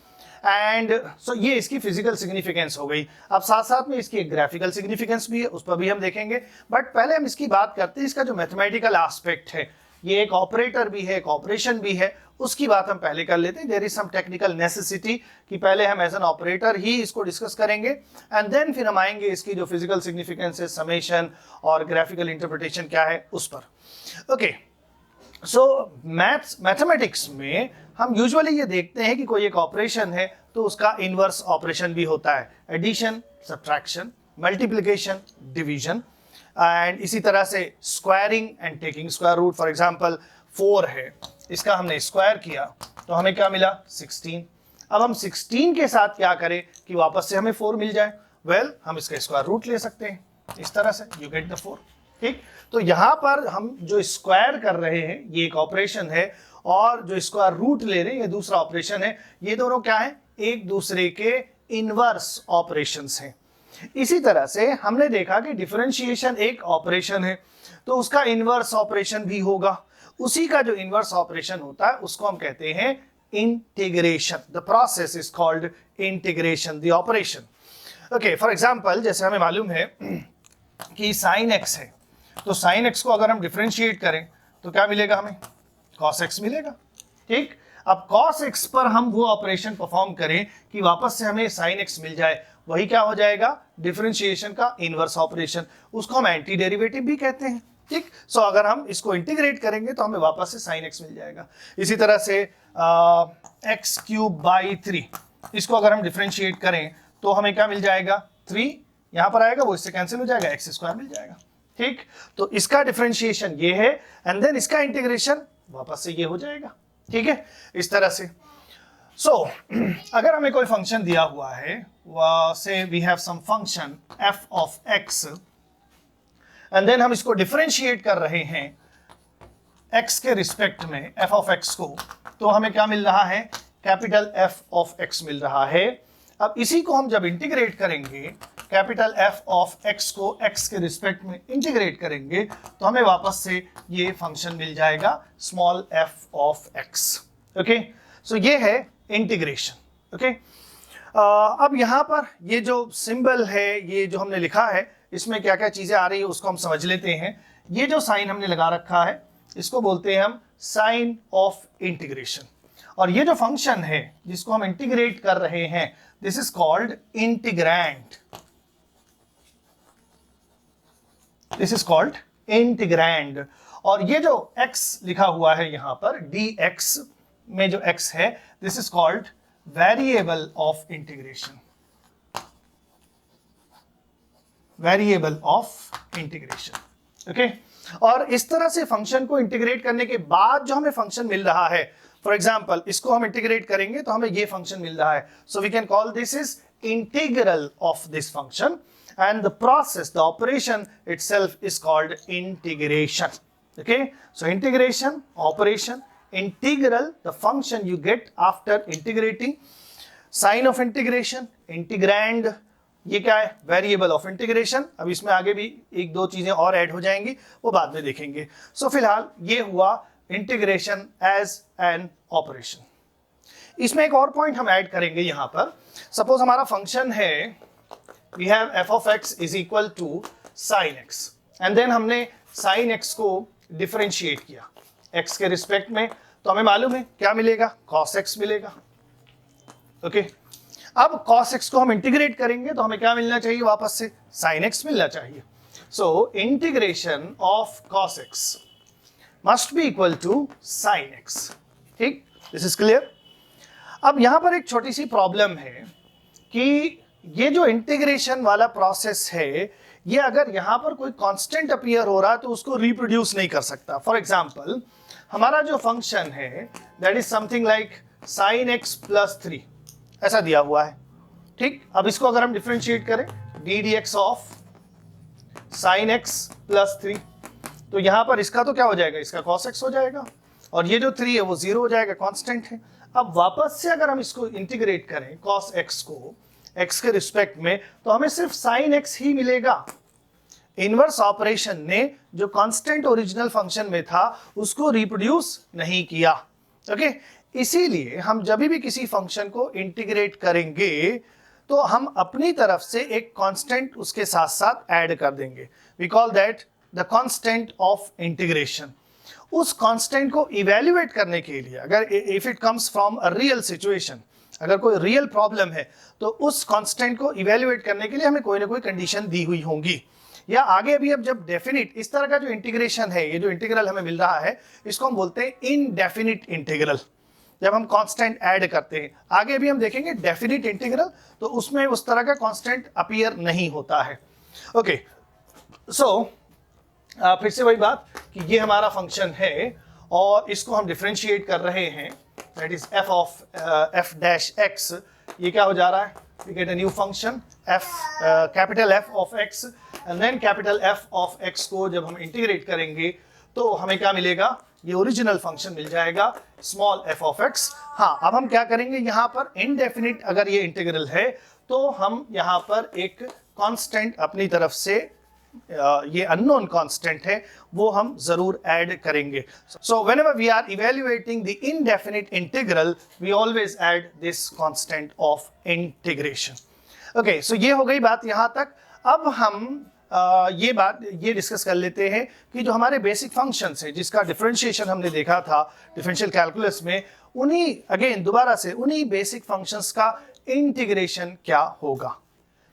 and so ये इसकी फिजिकल सिग्निफिकेंस हो गई। अब साथ साथ में इसकी एक ग्राफिकल सिग्निफिकेंस भी है, उस पर भी हम देखेंगे। बट पहले हम इसकी बात करते हैं, इसका जो मैथमेटिकल एस्पेक्ट है, ये एक ऑपरेटर भी है, एक ऑपरेशन भी है, उसकी बात हम पहले कर लेते हैं। There is some technical necessity कि पहले हम एज एन ऑपरेटर ही इसको डिस्कस करेंगे एंड देन फिर हम आएंगे इसकी जो फिजिकल सिग्निफिकेंस है, समेशन और ग्राफिकल इंटरप्रिटेशन क्या है उस पर। ओके, सो मैथमेटिक्स में हम यूजुअली ये देखते हैं कि कोई एक ऑपरेशन है तो उसका इनवर्स ऑपरेशन भी होता है, addition, subtraction, multiplication, division and इसी तरह से squaring and taking square root. For example 4 है, इसका हमने स्क्वायर किया तो हमें क्या मिला 16। अब हम 16 के साथ क्या करें कि वापस से हमें 4 मिल जाए। वेल हम इसका स्क्वायर रूट ले सकते हैं इस तरह से, यू गेट द 4। ठीक, तो यहां पर हम जो स्क्वायर कर रहे हैं ये एक ऑपरेशन है, और जो स्क्वायर रूट ले रहे हैं ये दूसरा ऑपरेशन है। ये दोनों क्या है, एक दूसरे के इनवर्स ऑपरेशंस हैं। इसी तरह से हमने देखा कि डिफरेंशिएशन एक ऑपरेशन है, तो उसका इनवर्स ऑपरेशन भी होगा। उसी का जो इनवर्स ऑपरेशन होता है उसको हम कहते हैं integration. The process is called integration, the operation. Okay, for example जैसे हमें मालूम है कि sin x है, तो sin x को अगर हम डिफरेंशिएट करें तो क्या मिलेगा, हमें cos x मिलेगा। ठीक, अब cos x पर हम वो ऑपरेशन परफॉर्म करें कि वापस से हमें sin x मिल जाए, वही क्या हो जाएगा, डिफरेंशिएशन का इनवर्स ऑपरेशन। उसको हम एंटी डेरिवेटिव भी कहते हैं। ठीक, सो अगर हम इसको इंटीग्रेट करेंगे तो हमें वापस से sin x मिल जाएगा। इसी तरह से x³/3, इसको अगर हम डिफरेंशिएट करें तो हमें क्या मिल जाएगा, 3 यहां पर आएगा, वो इससे कैंसिल हो जाएगा, x² मिल जाएगा। ठीक, तो इसका डिफरेंशिएशन ये है, एंड देन इसका इंटीग्रेशन वापस से ये हो जाएगा। ठीक है, इस तरह से। सो अगर हमें कोई फंक्शन दिया हुआ है, say we have some function f of x, and then हम इसको डिफरेंशिएट कर रहे हैं x के रिस्पेक्ट में f ऑफ x को, तो हमें क्या मिल रहा है, कैपिटल F ऑफ x मिल रहा है। अब इसी को हम जब इंटीग्रेट करेंगे, कैपिटल F ऑफ x को x के रिस्पेक्ट में इंटीग्रेट करेंगे, तो हमें वापस से ये फंक्शन मिल जाएगा small f of x। Okay, so ये है इंटीग्रेशन। ओके, अब यहाँ पर ये जो सिंबल है, ये जो हमने लिखा है, इसमें क्या क्या चीजें आ रही है उसको हम समझ लेते हैं। ये जो साइन हमने लगा रखा है इसको बोलते हैं हम साइन ऑफ इंटीग्रेशन, और ये जो फंक्शन है जिसको हम इंटीग्रेट कर रहे हैं, this is called integrand. This is called integrand. और ये जो x लिखा हुआ है यहां पर, dx में जो x है, this is called variable of integration. Variable of integration. Okay, और इस तरह से फंक्शन को इंटीग्रेट करने के बाद जो हमें फंक्शन मिल रहा है, फॉर एग्जाम्पल इसको हम इंटीग्रेट करेंगे तो हमें ये फंक्शन मिल रहा है, so we can call this is integral of this function, and the process, the operation itself is called integration. Okay, so integration, operation, integral, the function you get after integrating, sign of integration, integrand, ये क्या है, वेरिएबल ऑफ इंटीग्रेशन। अब इसमें आगे भी एक दो चीजें और ऐड हो जाएंगी, वो बाद में देखेंगे। सो फिलहाल ये हुआ इंटीग्रेशन एज एन ऑपरेशन। इसमें एक और पॉइंट हम ऐड करेंगे यहां पर। सपोज हमारा फंक्शन है, we have f of x is equal to sin x, and then हमने sin x को डिफरेंशिएट किया x के रिस्पेक्ट में, तो हमें मालूम है क्या मिलेगा, cos x मिलेगा। ओके, अब cos x को हम इंटीग्रेट करेंगे तो हमें क्या मिलना चाहिए, वापस से sin x मिलना चाहिए। So integration of cos x must be equal to sin x। ठीक, दिस इज क्लियर। अब यहां पर एक छोटी सी प्रॉब्लम है कि ये जो इंटीग्रेशन वाला प्रोसेस है, ये अगर यहां पर कोई कांस्टेंट अपीयर हो रहा है तो उसको रिप्रोड्यूस नहीं कर सकता। फॉर एग्जांपल हमारा जो फंक्शन है that is something like sin x plus 3 ऐसा दिया हुआ है। ठीक, अब इसको अगर हम डिफरेंशिएट करें ddx of sin x plus 3, तो यहां पर इसका तो क्या हो जाएगा, इसका cos x हो जाएगा, और ये जो 3 है वो 0 हो जाएगा, कांस्टेंट है। अब वापस से अगर हम इसको इंटीग्रेट करें cos x को x के रिस्पेक्ट में, तो हमें सिर्फ sin x ही मिलेगा। इनवर्स ऑपरेशन ने जो कांस्टेंट ओरिजिनल फंक्शन में था उसको रिप्रोड्यूस नहीं किया। ओके, इसीलिए हम जब भी किसी फंक्शन को इंटीग्रेट करेंगे तो हम अपनी तरफ से एक कांस्टेंट उसके साथ साथ ऐड कर देंगे। We call that the constant of integration. उस कांस्टेंट को इवेल्युएट करने के लिए, अगर if it comes from a real situation, अगर कोई रियल प्रॉब्लम है तो उस कांस्टेंट को इवेल्युएट करने के लिए हमें कोई ना कोई कंडीशन दी हुई होंगी, या आगे भी अब जब डेफिनिट इस तरह का जो इंटीग्रेशन है, ये जो इंटीग्रल हमें मिल रहा है, इसको हम बोलते हैं इनडेफिनिट इंटीग्रल। जब हम कांस्टेंट ऐड करते हैं, आगे भी हम देखेंगे डेफिनिट इंटीग्रल, तो उसमें उस तरह का कांस्टेंट अपीयर नहीं होता है। ओके, सो फिर से वही बात कि ये हमारा फंक्शन है और इसको हम डिफरेंशिएट कर रहे हैं that is f of f dash x, ये क्या हो जा रहा है, we get a new function f capital F of x and then capital F of x को जब हम इंटीग्रेट करेंगे तो हमें क्या मिलेगा, ये ओरिजिनल फंक्शन मिल जाएगा स्मॉल f ऑफ x। हाँ, अब हम क्या करेंगे, यहाँ पर इनडेफिनिट अगर ये इंटीग्रल है तो हम यहाँ पर एक कांस्टेंट अपनी तरफ से, ये अननोन कांस्टेंट है, वो हम जरूर ऐड करेंगे। So whenever we are evaluating the indefinite integral we always add this constant of integration. Okay, so ये हो गई बात यहाँ तक। अब हम ये डिस्कस कर लेते हैं कि जो हमारे बेसिक फंक्शंस हैं जिसका डिफरेंशिएशन हमने देखा था डिफरेंशियल कैलकुलस में, उन्हीं अगेन दोबारा से उन्हीं बेसिक फंक्शंस का इंटीग्रेशन क्या होगा।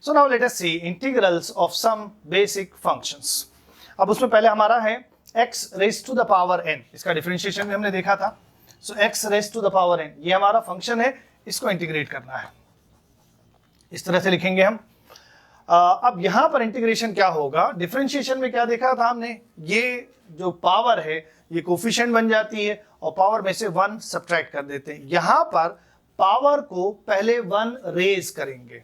So now let us see integrals of some basic functions. अब उसमें पहले हमारा है x raise to the power n, इसका डिफरेंशिएशन भी हमने देखा था। So x raise to the power n ये हमारा फंक्शन है, इसको इंटीग्रेट करना है, इस तरह से लिखेंगे हम। अब यहां पर इंटीग्रेशन क्या होगा, डिफरेंशिएशन में क्या देखा था हमने, ये जो पावर है ये कोफिशिएंट बन जाती है और पावर में से 1 सब्ट्रैक्ट कर देते हैं। यहां पर पावर को पहले 1 रेज करेंगे,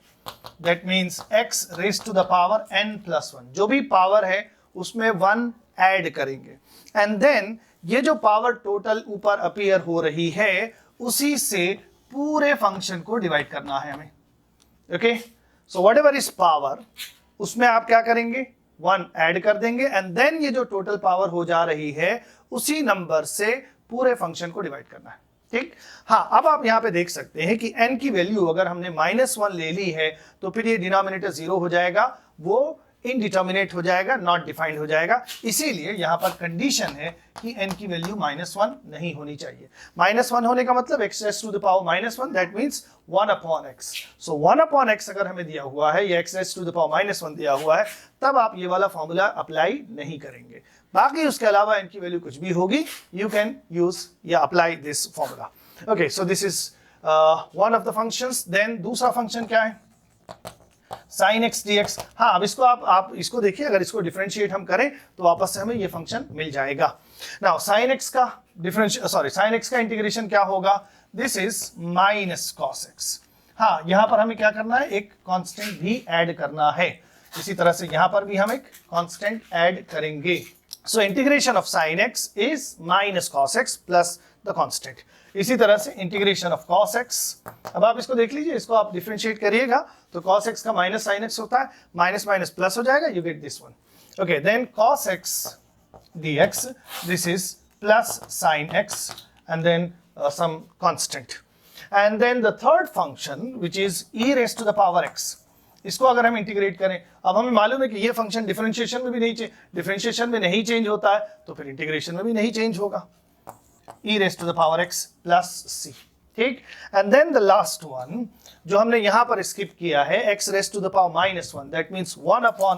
that means x raise to the power n plus 1, जो भी पावर है उसमें 1 ऐड करेंगे एंड देन ये जो पावर टोटल ऊपर अपीयर हो रही है उसी से पूरे फंक्शन को डिवाइड करना है हमें। Okay, so whatever is power उसमें आप क्या करेंगे, 1 ऐड कर देंगे एंड देन ये जो टोटल पावर हो जा रही है उसी नंबर से पूरे फंक्शन को डिवाइड करना है। ठीक, हाँ, अब आप यहां पे देख सकते हैं कि n की वैल्यू अगर हमने -1 ले ली है तो फिर ये डिनोमिनेटर 0 हो जाएगा, वो इनडिटर्मिनेट हो जाएगा, नॉट डिफाइंड हो जाएगा। इसीलिए यहां पर कंडीशन है कि n की वैल्यू -1 नहीं होनी चाहिए। -1 होने का मतलब x raise to the power -1, that means 1 upon x। So 1 upon x अगर हमें दिया हुआ है या x raise to the power -1 दिया हुआ है, तब आप ये वाला फॉर्मूला अप्लाई नहीं करेंगे। बाकी उसके अलावा n की वैल्यू कुछ भी होगी, यू कैन यूज या apply this formula. Okay, so this is one of the functions. Then दूसरा फंक्शन क्या है, sin x dx। हाँ, अब इसको आप इसको देखिए, अगर इसको डिफरेंशिएट हम करें तो वापस से हमें ये फंक्शन मिल जाएगा। नाउ sin x का इंटीग्रेशन क्या होगा, this is minus cos x। हाँ, यहां पर हमें क्या करना है, एक कांस्टेंट भी ऐड करना है। इसी तरह से यहां पर भी हम एक कांस्टेंट ऐड करेंगे। सो integration of sin x is minus cos x plus the constant. इसी तरह से इंटीग्रेशन ऑफ cos x, अब आप इसको देख लीजिए, इसको आप डिफरेंशिएट करिएगा तो cos x का माइनस sin x होता है, माइनस माइनस प्लस हो जाएगा, you get this one. Okay, then cos x dx, this is plus sin x and then some constant and then the third function which is e raise to the power x। इसको अगर हम इंटीग्रेट करें, अब हमें मालूम है कि ये फंक्शन डिफरेंशिएशन में भी नहीं चेंज होता है, तो फिर इंटीग्रेशन में भी नहीं चेंज होगा, e raise to the power x plus c। ठीक, and then the last one जो हमने यहां पर स्किप किया है, x raise to the power -1, that means 1 upon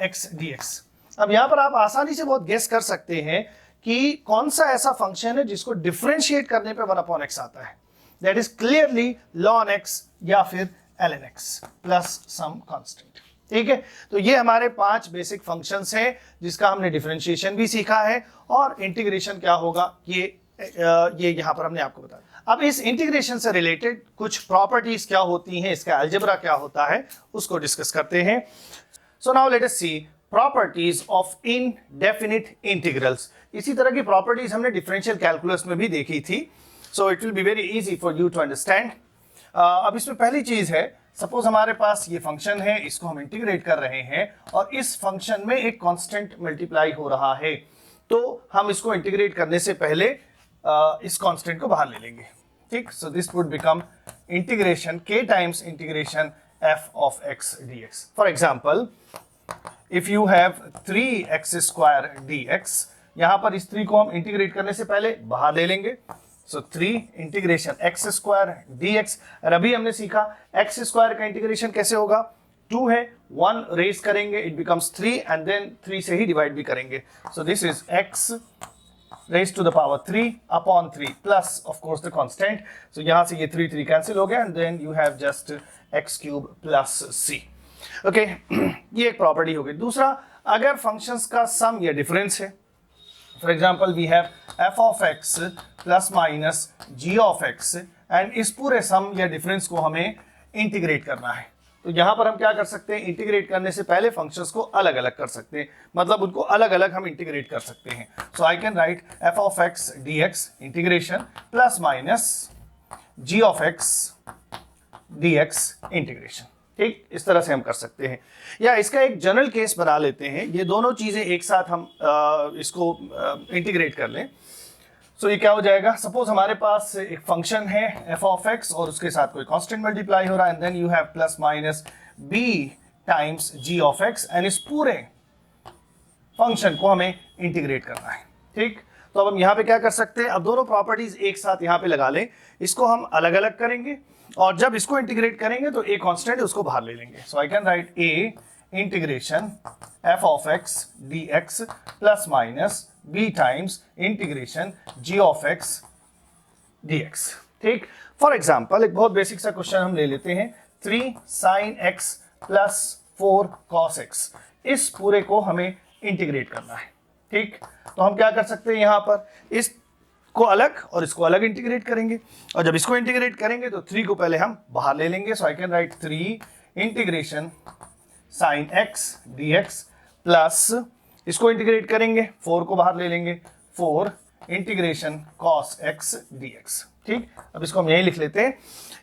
x dx। अब यहां पर आप आसानी से बहुत गेस कर सकते हैं कि कौन सा ऐसा फंक्शन है जिसको डिफरेंशिएट करने पे 1 अपॉन x आता है, that is clearly ln x या फिर ln x plus some constant. ठीक है, तो ये हमारे 5 बेसिक फंक्शंस हैं जिसका हमने डिफरेंशिएशन भी सीखा है और इंटीग्रेशन क्या होगा ये यहां पर हमने आपको बताया। अब इस इंटीग्रेशन से रिलेटेड कुछ प्रॉपर्टीज क्या होती हैं, इसका अलजेब्रा क्या होता है, उसको डिस्कस करते हैं। So now let us see properties of indefinite integrals. इसी तरह की प्रॉपर्टीज हमने डिफरेंशियल कैलकुलस में भी देखी थी, so it will be very easy for you to understand. अब इसमें पहली चीज है, सपोज हमारे पास ये फंक्शन है, इसको हम इंटीग्रेट कर रहे हैं और इस फंक्शन में एक कांस्टेंट मल्टीप्लाई हो रहा है, तो हम इसको इंटीग्रेट करने से पहले इस कांस्टेंट को बाहर ले लेंगे। ठीक, so this would become integration k times integration f of x dx। For example, if you have 3x² dx, यहां पर इस 3 को हम इंटीग्रेट करने से पहले बाहर ले लेंगे। सो 3 इंटीग्रेशन x² dx। और अभी हमने सीखा x² का इंटीग्रेशन कैसे होगा, 2 है, 1 रेज करेंगे, इट बिकम्स 3 एंड देन 3 से ही डिवाइड भी करेंगे। So this is x raise to the power 3 upon 3 plus of course the constant. So यहां से ये 3 कैंसिल हो गया and then you have just x³ plus c। Okay, ये एक प्रॉपर्टी हो गई। दूसरा, अगर फंक्शंस का सम या डिफरेंस है, for example we have F of X plus minus ji of X, and इस पूरे सम या डिफरेंस को हमें इंटीग्रेट करना है। तो यहां पर हम क्या कर सकते हैं, इंटीग्रेट करने से पहले फंक्शंस को अलग अलग कर सकते हैं, मतलब उनको अलग अलग हम इंटीग्रेट कर सकते हैं। So I can write f of x d x integration plus minus ji of x d x integration. ठीक, इस तरह से हम कर सकते हैं। या इसका एक जनरल केस बना लेते हैं, ये दोनों चीजें एक साथ हम इसको इंटीग्रेट कर लें। सो ये क्या हो जाएगा, सपोज हमारे पास एक फंक्शन है एफ ऑफ एक्स और उसके साथ कोई कांस्टेंट मल्टीप्लाई हो रहा है, and then you have plus minus B times G of X, and इस पूरे फंक्शन को हमें इंटीग्रेट करना है। ठीक, तो अब हम यहाँ पे क्या कर सकते हैं, अब दोनों प्रॉपर्टीज एक साथ यहाँ पे लगा लें, इसको हम अलग अलग करेंगे और जब इसको इंटीग्रेट करेंगे तो ए कांस्टेंट है उसको बाहर ले लेंगे। So I can write a integration f of x d x plus minus b times integration g of x dx। ठीक, फॉर एग्जाम्पल एक बहुत बेसिक सा क्वेश्चन हम ले लेते हैं, 3 sin x plus 4 cos x, इस पूरे को हमें इंटीग्रेट करना है। ठीक, तो हम क्या कर सकते हैं, यहां पर इसको अलग और इसको अलग इंटीग्रेट करेंगे, और जब इसको इंटीग्रेट करेंगे तो 3 को पहले हम बाहर ले लेंगे। So I can write 3 integration sin x dx plus इसको इंटीग्रेट करेंगे, 4 को बाहर ले लेंगे, 4 इंटीग्रेशन cos x dx। ठीक, अब इसको हम यही लिख लेते हैं,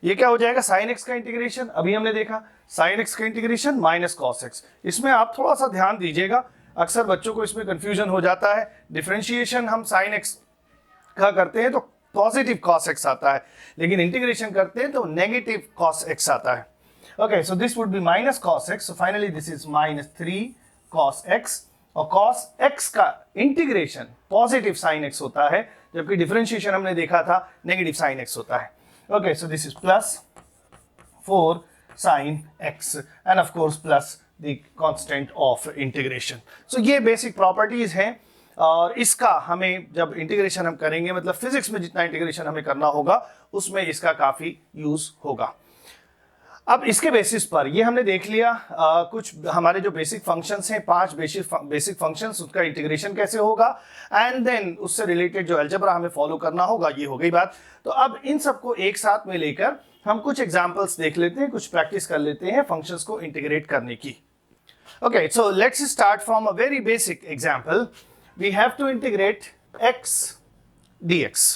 ये क्या हो जाएगा, sin x का इंटीग्रेशन, अभी हमने देखा sin x का इंटीग्रेशन माइनस cos x। इसमें आप थोड़ा सा ध्यान दीजिएगा, अक्सर बच्चों को इसमें कंफ्यूजन हो जाता है। डिफरेंशिएशन हम sin x का करते हैं तो पॉजिटिव cos x आता है, लेकिन इंटीग्रेशन करते हैं तो नेगेटिव cos x आता है। Okay, so this would be minus cos x, so finally this is minus 3 cos x, और cos x का इंटीग्रेशन पॉजिटिव sin x होता है, जबकि डिफरेंशिएशन हमने देखा था नेगेटिव sin x होता है। Okay, so this is plus 4 sin x and of course plus the constant of integration. So ये बेसिक प्रॉपर्टीज हैं, और इसका हमें जब इंटीग्रेशन हम करेंगे, मतलब फिजिक्स में जितना इंटीग्रेशन हमें करना होगा उसमें इसका काफी यूज होगा। अब इसके बेसिस पर ये हमने देख लिया कुछ हमारे जो बेसिक फंक्शंस हैं, 5 बेसिक फंक्शंस, उसका इंटीग्रेशन कैसे होगा, एंड देन उससे रिलेटेड जो अलजेब्रा हमें फॉलो करना होगा, ये हो गई बात। तो अब इन सबको एक साथ में लेकर हम कुछ एग्जांपल्स देख लेते हैं, कुछ प्रैक्टिस कर लेते हैं फंक्शंस को इंटीग्रेट करने की। Okay, so let's start from a very basic example. We have to integrate x dx,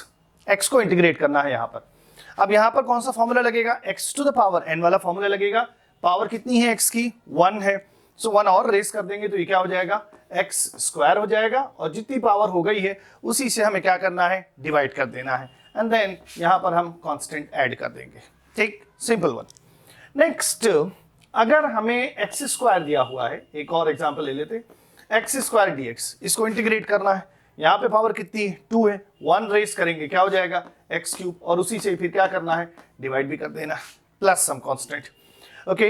x को इंटीग्रेट करना है यहाँ पर। अब यहां पर कौन सा फॉर्मूला लगेगा, x to the power n वाला फॉर्मूला लगेगा। पावर कितनी है x की, 1 है, सो 1 और रेस कर देंगे तो ये क्या हो जाएगा, x स्क्वायर हो जाएगा, और जितनी पावर हो गई है उसी से हमें क्या करना है, डिवाइड कर देना है, एंड देन यहां पर हम कांस्टेंट ऐड कर देंगे। ठीक, सिंपल वन। नेक्स्ट, अगर हमें x स्क्वायर दिया हुआ है, एक और एग्जाम्पल ले लेते हैं, x स्क्वायर dx, इसको इंटीग्रेट करना है। यहाँ पे पावर कितनी है, 2 है, 1 रेस करेंगे क्या हो जाएगा, x क्यूब, और उसी से फिर क्या करना है, डिवाइड भी कर देना, plus some constant. Okay,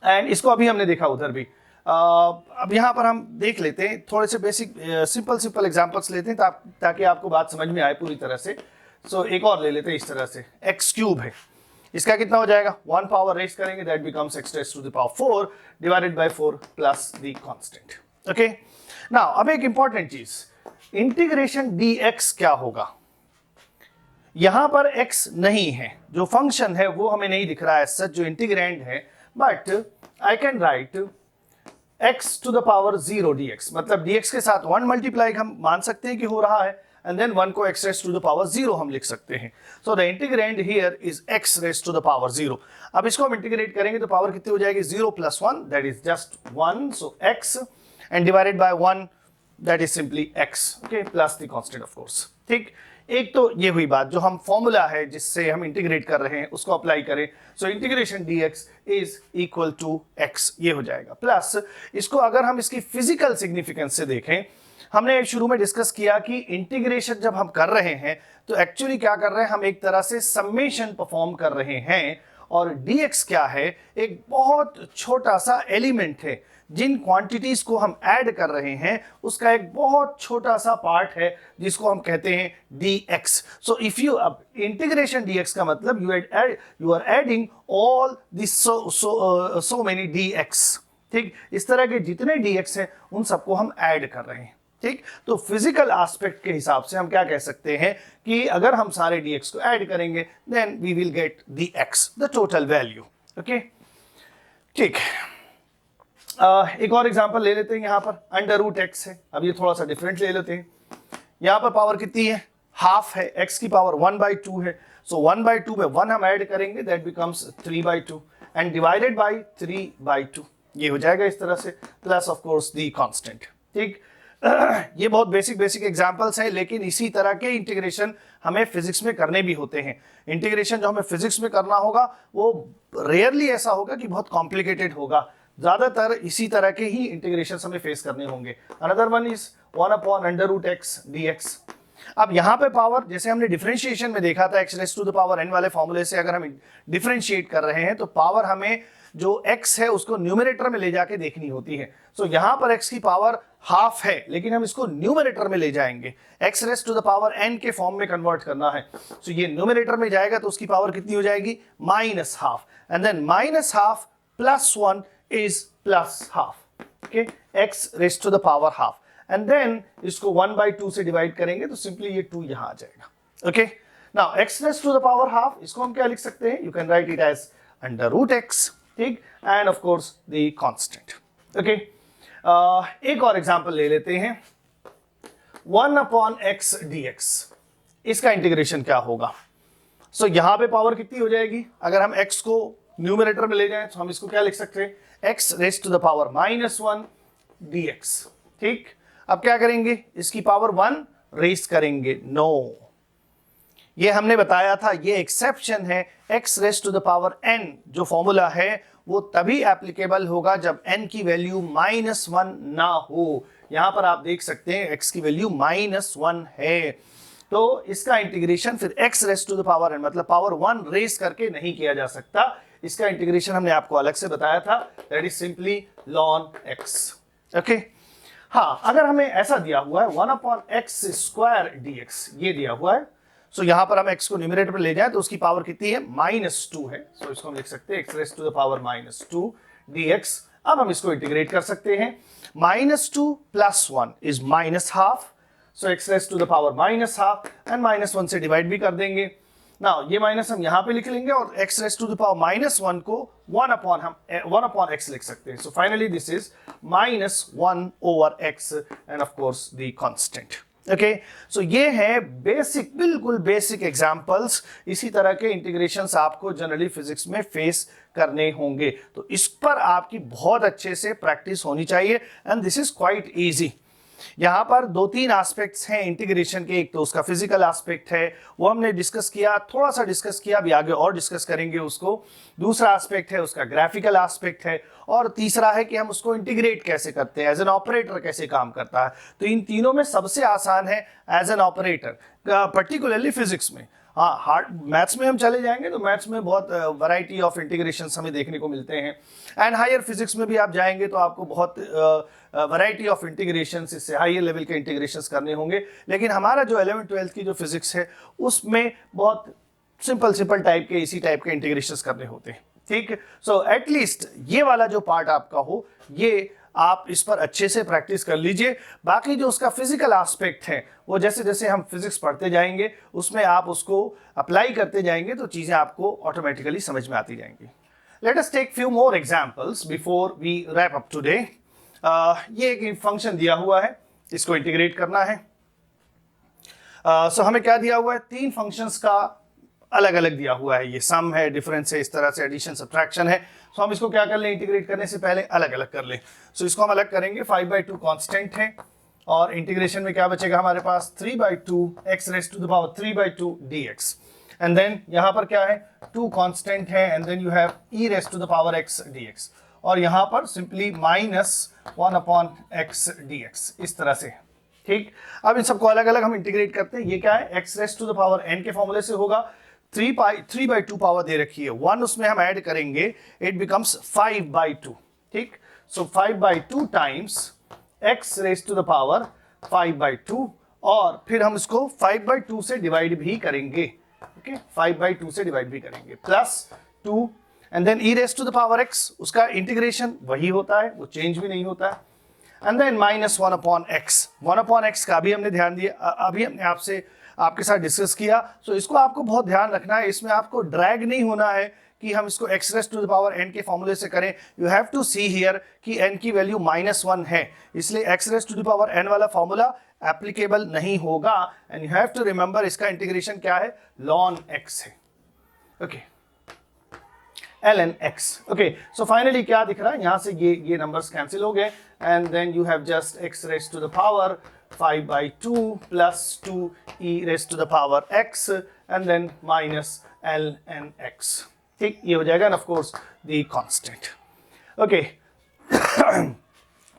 and इसको अभी हमने देखा उधर भी। अब यहाँ पर हम देख लेते हैं थोड़े से बेसिक सिंपल एग्जांपल्स लेते हैं ताकि आपको बात समझ में आए पूरी तरह से। सो एक और ले लेते हैं इस तरह से, x क्यूब है, इसका कितना हो जाएगा, 1 पावर रेस करेंगे, that becomes x raise to the power 4 divided by 4 plus the constant. Okay, now अब एक इंपॉर्टेंट चीज, इंटीग्रेशन dx क्या होगा, यहां पर x नहीं है, जो फंक्शन है वो हमें नहीं दिख रहा है सच, जो इंटीग्रैंड है, but I can write x to the power 0 dx, मतलब dx के साथ 1 मल्टीप्लाई हम मान सकते हैं कि हो रहा है, एंड देन 1 को x raise to the power 0 हम लिख सकते हैं। So the integrand here is x raise to the power 0। अब इसको हम इंटीग्रेट करेंगे तो पावर कितनी हो जाएगी, 0 plus 1, that is just 1, so x and divided by 1, that is simply x, okay, plus the constant of course। ठीक, एक तो ये हुई बात, जो हम फॉर्मूला है जिससे हम इंटीग्रेट कर रहे हैं उसको अप्लाई करें, so integration dx is equal to x, ये हो जाएगा। प्लस इसको अगर हम इसकी फिजिकल सिग्निफिकेंस से देखें, हमने शुरू में डिस्कस किया कि इंटीग्रेशन जब हम कर रहे हैं तो एक्चुअली क्या कर रहे हैं, हम एक तरह से समेशन परफॉर्म कर रहे हैं, और dx क्या है, एक बहुत छोटा सा एलिमेंट है, जिन क्वांटिटीज को हम ऐड कर रहे हैं उसका एक बहुत छोटा सा पार्ट है जिसको हम कहते हैं dx। सो इफ यू, अब इंटीग्रेशन dx का मतलब you are adding all this so many dx। ठीक, इस तरह के जितने dx हैं उन सबको हम ऐड कर रहे हैं। ठीक, तो फिजिकल एस्पेक्ट के हिसाब से हम क्या कह सकते हैं कि अगर हम सारे dx को ऐड करेंगे then we will get the x, the total value. Okay, ठीक। एक और एग्जांपल ले लेते हैं। यहाँ पर अंडर रूट एक्स है। अब ये थोड़ा सा डिफरेंट ले लेते हैं। यहाँ पर पावर कितनी है, हाफ है, x की पावर 1/2 है। सो 1/2 में 1 हम ऐड करेंगे, that becomes 3/2 and divided by 3/2, ये हो जाएगा इस तरह से, plus of course the constant. ठीक, ये बहुत बेसिक एग्जांपल्स हैं, लेकिन इसी तरह के इंटीग्रेशन हमें फिजिक्स में करने भी होते हैं। इंटीग्रेशन जो हमें फिजिक्स में करना होगा वो रेयरली ऐसा होगा कि बहुत कॉम्प्लिकेटेड होगा, ज्यादातर इसी तरह के ही इंटीग्रेशन हमें फेस करने होंगे। Another one is 1/√x dx। अब यहाँ पे पावर, जैसे हमने डिफरेंशिएशन में देखा था x⁻n वाले फॉर्मूले से अगर हम डिफरेंशिएट कर रहे हैं तो पावर हमें जो x है उसको न्यूमरेटर में ले जाके देखनी होती है। सो यहाँ पर x की पावर हाफ है, लेकिन हम इसको न्यूमरेटर में ले जाएंगे, x⁻n के फॉर्म में कन्वर्ट करना है। सो ये न्यूमरेटर में जाएगा तो उसकी पावर कितनी हो जाएगी, -½ and then -½ + 1 is +½ okay, x⁻½ and then इसको 1/2 से डिवाइड करेंगे तो सिंपली ये 2 यहां आ जाएगा। ओके, नाउ x⁻½ इसको हम क्या लिख सकते हैं, you can write it as √x, ठीक, and of course the constant. Okay, एक और एग्जांपल ले लेते हैं, 1/x dx। इसका इंटीग्रेशन क्या होगा। सो यहां पे पावर कितनी हो जाएगी, अगर हम x को न्यूमरेटर में ले जाएं तो हम इसको क्या लिख सकते हैं, x⁻⁻1 dx। ठीक, अब क्या करेंगे, इसकी पावर 1 रेज करेंगे, नो, ये हमने बताया था, ये एक्सेप्शन है। x⁻n जो फॉर्मूला है वो तभी एप्लीकेबल होगा जब n की वैल्यू -1 ना हो। यहां पर आप देख सकते हैं x की वैल्यू -1 है, तो इसका इंटीग्रेशन फिर x⁻n मतलब पावर 1 रेज करके नहीं किया जा सकता। इसका इंटीग्रेशन हमने आपको अलग से बताया था, that is simply ln x। Okay, हाँ, अगर हमें ऐसा दिया हुआ है 1/x² dx, ये दिया हुआ है, सो यहां पर हम x को न्यूमरेटर पर ले जाए तो उसकी पावर कितनी है, -2 है। सो इसको हम लिख सकते हैं x⁻⁻2 dx। अब हम इसको इंटीग्रेट कर सकते हैं, -2 + 1 इज -½ सो x⁻⁻½ एंड -1 से डिवाइड भी कर देंगे। नाउ ये माइनस हम यहां पे लिख लेंगे और x⁻⁻1 को 1/x लिख सकते हैं। So finally this is -1/x and of course the constant. Okay, so ये है बेसिक, बिल्कुल बेसिक एग्जांपल्स। इसी तरह के इंटीग्रेशंस आपको जनरली फिजिक्स में फेस करने होंगे, तो इस पर आपकी बहुत अच्छे से प्रैक्टिस होनी चाहिए and this is quite easy. यहां पर 2-3 एस्पेक्ट्स हैं इंटीग्रेशन के। एक तो उसका फिजिकल एस्पेक्ट है, वो हमने डिस्कस किया, थोड़ा सा डिस्कस किया, अभी आगे और डिस्कस करेंगे उसको। दूसरा एस्पेक्ट है उसका ग्राफिकल एस्पेक्ट है, और तीसरा है कि हम उसको इंटीग्रेट कैसे करते हैं, एज एन ऑपरेटर कैसे काम करता है। तो इन तीनों में सबसे आसान है as an operator, particularly physics में। हाँ, हार्ड मैथ्स में हम चले जाएंगे तो मैथ्स में बहुत वैरायटी ऑफ इंटीग्रेशंस हमें देखने को मिलते हैं, एंड हायर फिजिक्स में भी आप जाएंगे तो आपको बहुत वैरायटी ऑफ इंटीग्रेशंस, इससे हायर लेवल के इंटीग्रेशंस करने होंगे। लेकिन हमारा जो 11th-12th की जो फिजिक्स है उसमें बहुत सिंपल टाइप के, इसी टाइप के इंटीग्रेशंस करने होते हैं। ठीक, सो एटलीस्ट ये वाला जो पार्ट आपका हो, ये आप इस पर अच्छे से प्रैक्टिस कर लीजिए। बाकी जो उसका फिजिकल एस्पेक्ट है वो जैसे जैसे हम फिजिक्स पढ़ते जाएंगे उसमें आप उसको अप्लाई करते जाएंगे तो चीजें आपको ऑटोमेटिकली समझ में आती जाएंगी। Let us take few more examples before we wrap up today. ये एक फंक्शन दिया हुआ है, इसको इंटीग्रेट करना है। सो हमें क्या दिया हुआ है, 3 फंक्शंस का अलग अलग दिया हुआ है। ये सम है, डिफरेंस है, इस तरह से एडिशन सब्ट्रैक्शन है। सो हम इसको क्या कर लें, इंटीग्रेट करने से पहले अलग अलग कर लें। सो इसको हम अलग करेंगे, 5/2 कांस्टेंट है, और इंटीग्रेशन में क्या बचेगा हमारे पास, 3/2 x⁻³ dx। एंड देन यहाँ पर क्या है, 2 कांस्टेंट है, and then you have e⁻x dx, और यहाँ पर सिंपली -1/x dx, इस तरह से। ठीक, अब इन सबको अलग अलग हम इंटीग्रेट करते हैं। ये क्या है, x⁻n के फॉर्मूले से होगा, 3/2 पावर दे रखी है, 1 उसमें हम ऐड करेंगे, इट बिकम्स 5/2। ठीक, सो 5/2 टाइम्स x⁻5/2, और फिर हम इसको 5/2 से डिवाइड भी करेंगे। ओके, 5/2 से डिवाइड भी करेंगे, +2 एंड देन e⁻x, उसका इंटीग्रेशन वही होता है, वो चेंज भी नहीं होता है। And then minus 1/x। 1/x का भी हमने ध्यान दिया, अभी हमने आपके साथ डिस्कस किया। सो इसको आपको बहुत ध्यान रखना है, इसमें आपको ड्रैग नहीं होना है कि हम इसको x raise to the power n के फॉर्मूले से करें। You have to see here कि n की वैल्यू -1 है, इसलिए x raise to the power n वाला फॉर्मूला एप्लीकेबल नहीं होगा। And you have to remember इसका इंटीग्रेशन क्या है, ln x है। Okay, ln x। Okay, so finally क्या दिख रहा है, यहां से ये नंबर्स कैंसिल हो गए and then you have just x raise to the power 5/2 plus 2e raise to the power x and then minus ln x। ठीक, ये हो जाएगा, of course the constant. Okay,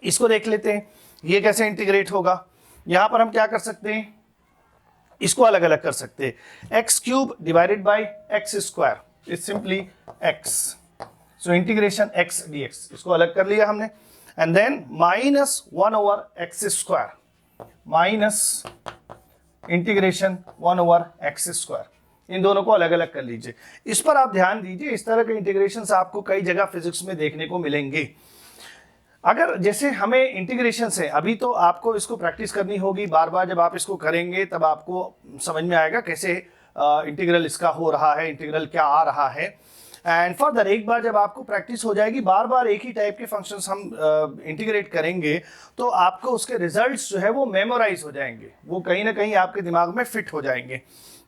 इसको देख लेते हैं ये कैसे इंटीग्रेट होगा। यहां पर हम क्या कर सकते हैं, इसको अलग अलग कर सकते हैं। x³ divided by x² is simply x। So integration x dx, इसको अलग कर लिया हमने। And then -1/x² minus integration 1/x²। इन दोनों को अलग अलग कर लीजिए। इस पर आप ध्यान दीजिए, इस तरह के इंटीग्रेशंस आपको कई जगह फिजिक्स में देखने को मिलेंगे। अगर जैसे हमें इंटीग्रेशन से, अभी तो आपको इसको प्रैक्टिस करनी होगी, बार बार जब आप इसको करेंगे तब आपको समझ में आएगा कैसे इंटीग्रल इसका हो रहा है, इंटीग्रल क्या आ रहा है। एंड फर्दर एक बार जब आपको प्रैक्टिस हो जाएगी, बार बार एक ही टाइप के फंक्शंस हम इंटीग्रेट करेंगे तो आपको उसके रिजल्ट्स जो है वो मेमोराइज हो जाएंगे, वो कहीं ना कहीं आपके दिमाग में फिट हो जाएंगे,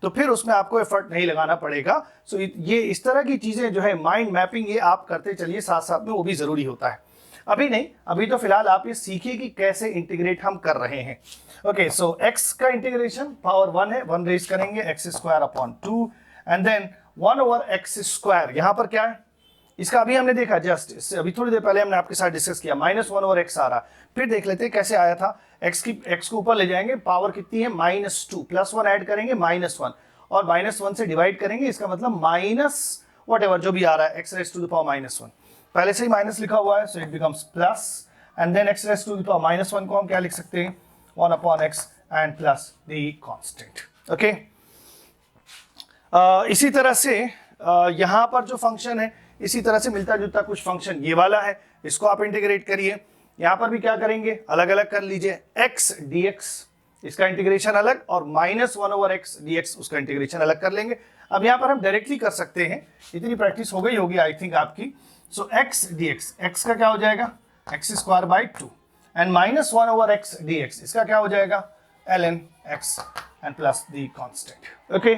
तो फिर उसमें आपको एफर्ट नहीं लगाना पड़ेगा। सो ये इस तरह की चीज़ें जो है, माइंड मैपिंग, ये आप करते चलिए साथ साथ में, वो भी ज़रूरी होता है। अभी नहीं, अभी तो फिलहाल आप ये सीखिए कि कैसे इंटीग्रेट हम कर रहे हैं। ओके, सो x का इंटीग्रेशन पावर 1 है, 1 रेज करेंगे x²/2 एंड देन 1/x²। यहां पर क्या है, इसका अभी हमने देखा, जस्ट अभी थोड़ी देर पहले हमने आपके साथ डिस्कस किया, -1/x आ रहा। फिर देख लेते हैं कैसे आया था। x को ऊपर ले जाएंगे, पावर कितनी है, -2, +1 ऐड करेंगे -1 और -1 से डिवाइड करेंगे, इसका मतलब माइनस वट जो भी आ रहा है x raise to the power -1, पहले से ही माइनस लिखा हुआ है, so it becomes plus and then x raise to the power -1 को हम क्या लिख सकते हैं, 1/x and plus the constant. Okay, इसी तरह से यहाँ पर जो फंक्शन है, इसी तरह से मिलता जुलता कुछ फंक्शन ये वाला है, इसको आप इंटीग्रेट करिए। यहाँ पर भी क्या करेंगे, अलग अलग कर लीजिए, x dx इसका इंटीग्रेशन अलग और -1/x dx उसका इंटीग्रेशन अलग कर लेंगे। अब यहाँ पर हम डायरेक्टली कर सकते हैं, इतनी प्रैक्टिस हो गई होगी आई थिंक आपकी। सो x dx, x का क्या हो जाएगा, x²/2 एंड -1/x dx इसका क्या हो जाएगा, ln x and plus the constant. Okay,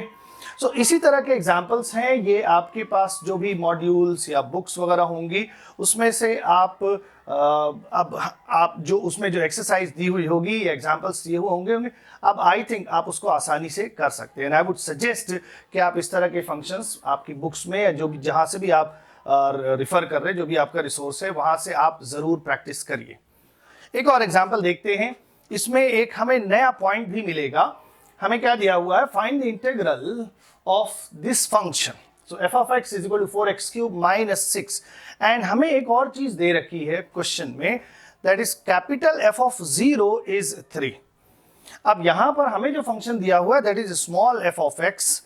so इसी तरह के एग्जाम्पल्स हैं, ये आपके पास जो भी मॉड्यूल्स या बुक्स वगैरह होंगी उसमें से आप जो उसमें जो एक्सरसाइज दी हुई होगी या एग्जाम्पल्स दिए हुए होंगे, अब आई थिंक आप उसको आसानी से कर सकते हैं। आई वुड सजेस्ट कि आप इस तरह के फंक्शंस आपकी बुक्स में या जो भी जहाँ से भी आप रिफर कर रहे हैं, जो भी आपका रिसोर्स है, वहाँ से आप ज़रूर प्रैक्टिस करिए। एक और एग्जाम्पल देखते हैं, इसमें एक हमें नया पॉइंट भी मिलेगा। हमें क्या दिया हुआ है, find the integral of this function. So f(x) = 4x³ - 6 and हमें एक और चीज दे रखी है क्वेश्चन में, दैट इज कैपिटल f(0) = 3। अब यहां पर हमें जो फंक्शन दिया हुआ है that is small f(x)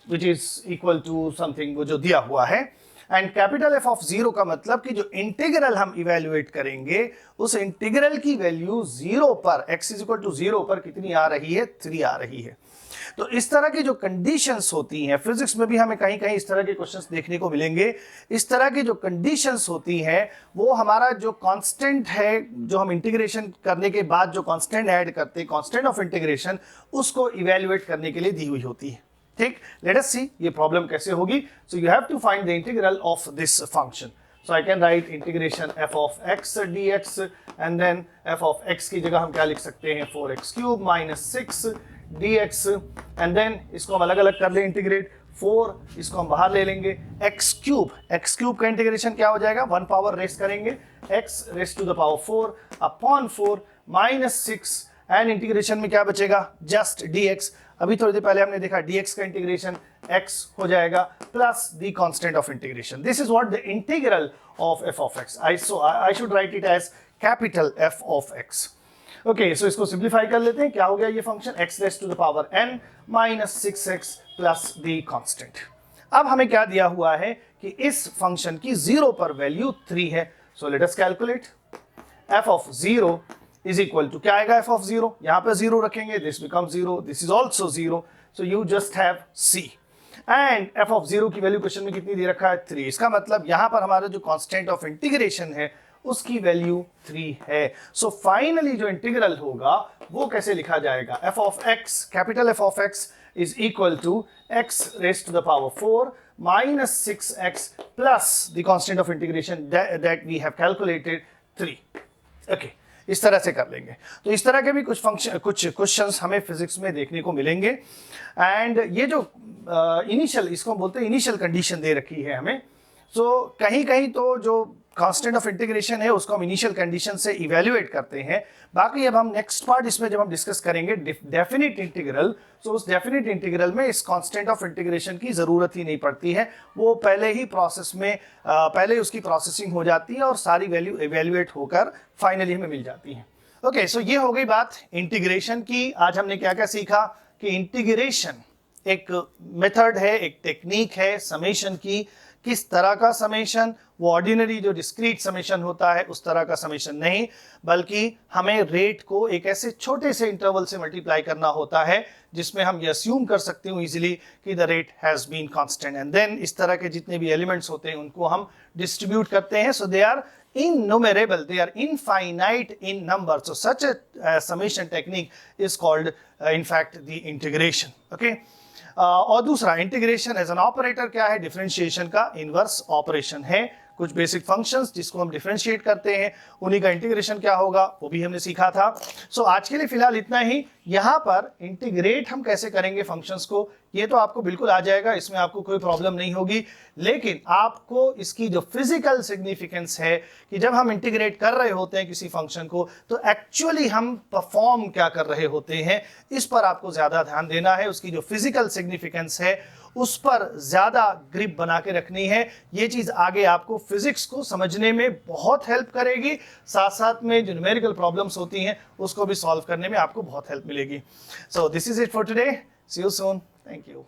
which is equal to something, वो जो दिया हुआ है, एंड कैपिटल f(0) का मतलब कि जो इंटीग्रल हम इवेल्युएट करेंगे उस इंटीग्रल की वैल्यू 0 पर, x = 0 पर कितनी आ रही है, 3 आ रही है। तो इस तरह की जो कंडीशंस होती हैं, फिजिक्स में भी हमें कहीं कहीं इस तरह के क्वेश्चंस देखने को मिलेंगे। इस तरह की जो कंडीशंस होती हैं वो हमारा जो कांस्टेंट है, जो हम इंटीग्रेशन करने के बाद जो कांस्टेंट ऐड करते हैं, कांस्टेंट ऑफ इंटीग्रेशन, उसको इवेल्युएट करने के लिए दी हुई होती है। ठीक, लेट अस सी ये प्रॉब्लम कैसे होगी। So you have to find the integral of this function. So I can write integration f(x) dx and then f(x) की जगह हम क्या लिख सकते हैं, 4x³ - 6 dx and then इसको हम अलग अलग कर ले इंटीग्रेट, 4 इसको हम बाहर ले लेंगे, x³ का इंटीग्रेशन क्या हो जाएगा, 1 पावर रेस करेंगे, x raise to the power 4/4 - 6 and integration में क्या बचेगा, जस्ट dx। अभी थोड़ी देर पहले हमने देखा dx का इंटीग्रेशन x हो जाएगा plus the constant of integration. This is what the integral of f(x). I should write it as capital f(x). Okay, so इसको सिंप्लीफाई कर लेते हैं। क्या हो गया ये function, x raise to the power n - 6x plus the constant. अब हमें क्या दिया हुआ है कि इस फंक्शन की 0 पर वैल्यू 3 है। So let us calculate f(0) is equal to क्या आएगा एफ ऑफ 0, यहाँ पे 0 रखेंगे, this become 0, this is also 0, so you just have C. And F of 0 की वैल्यू क्वेश्चन में कितनी दे रखा है 3, इसका मतलब यहाँ पर हमारा जो कांस्टेंट ऑफ इंटीग्रेशन है उसकी वैल्यू 3 है। सो फाइनली जो इंटीग्रल होगा वो कैसे लिखा जाएगा, F of X, capital F of X is equal to X raise to the power 4 minus 6x plus the constant of integration that we have calculated 3. Okay, इस तरह से कर लेंगे। तो इस तरह के भी कुछ क्वेश्चंस हमें फिजिक्स में देखने को मिलेंगे। एंड ये जो इनिशियल, इसको बोलते हैं इनिशियल कंडीशन दे रखी है हमें, सो कहीं कहीं तो जो कांस्टेंट ऑफ इंटीग्रेशन है उसको हम इनिशियल कंडीशन से इवेल्युएट करते हैं। बाकी अब हम नेक्स्ट पार्ट इसमें जब हम डिस्कस करेंगे डेफिनिट इंटीग्रल, सो उस डेफिनिट इंटीग्रल में इस कांस्टेंट ऑफ इंटीग्रेशन की ज़रूरत ही नहीं पड़ती है, वो पहले ही प्रोसेस में पहले उसकी प्रोसेसिंग हो जाती है और सारी वैल्यू इवेल्युएट होकर फाइनली हमें मिल जाती है। ओके, सो ये हो गई बात इंटीग्रेशन की। आज हमने क्या क्या सीखा कि इंटीग्रेशन एक मेथड है, एक टेक्निक है समेशन की। किस तरह का समेशन, वो ऑर्डिनरी जो डिस्क्रीट समेशन होता है उस तरह का समेशन नहीं, बल्कि हमें रेट को एक ऐसे छोटे से इंटरवल से मल्टीप्लाई करना होता है जिसमें हम ये अस्यूम कर सकते हो इजीली कि the rate has been constant, and then इस तरह के जितने भी एलिमेंट्स होते हैं उनको हम डिस्ट्रीब्यूट करते हैं। So they are innumerable, they are infinite in number, so such a summation technique is called in fact the integration. Okay, और दूसरा इंटीग्रेशन एज एन ऑपरेटर क्या है, डिफरेंशिएशन का इनवर्स ऑपरेशन है। कुछ बेसिक फंक्शंस जिसको हम डिफरेंशिएट करते हैं उन्हीं का इंटीग्रेशन क्या होगा वो भी हमने सीखा था। सो आज के लिए फिलहाल इतना ही। यहाँ पर इंटीग्रेट हम कैसे करेंगे फंक्शंस को ये तो आपको बिल्कुल आ जाएगा, इसमें आपको कोई प्रॉब्लम नहीं होगी, लेकिन आपको इसकी जो फिजिकल सिग्निफिकेंस है कि जब हम इंटीग्रेट कर रहे होते हैं किसी फंक्शन को तो एक्चुअली हम परफॉर्म क्या कर रहे होते हैं इस पर आपको ज्यादा ध्यान देना है। उसकी जो फिजिकल सिग्निफिकेंस है उस पर ज्यादा ग्रिप बना के रखनी है। ये चीज आगे आपको फिजिक्स को समझने में बहुत हेल्प करेगी, साथ साथ में जो न्यूमेरिकल प्रॉब्लम्स होती हैं उसको भी सॉल्व करने में आपको बहुत हेल्प मिलेगी। So this is it for today, see you soon, thank you.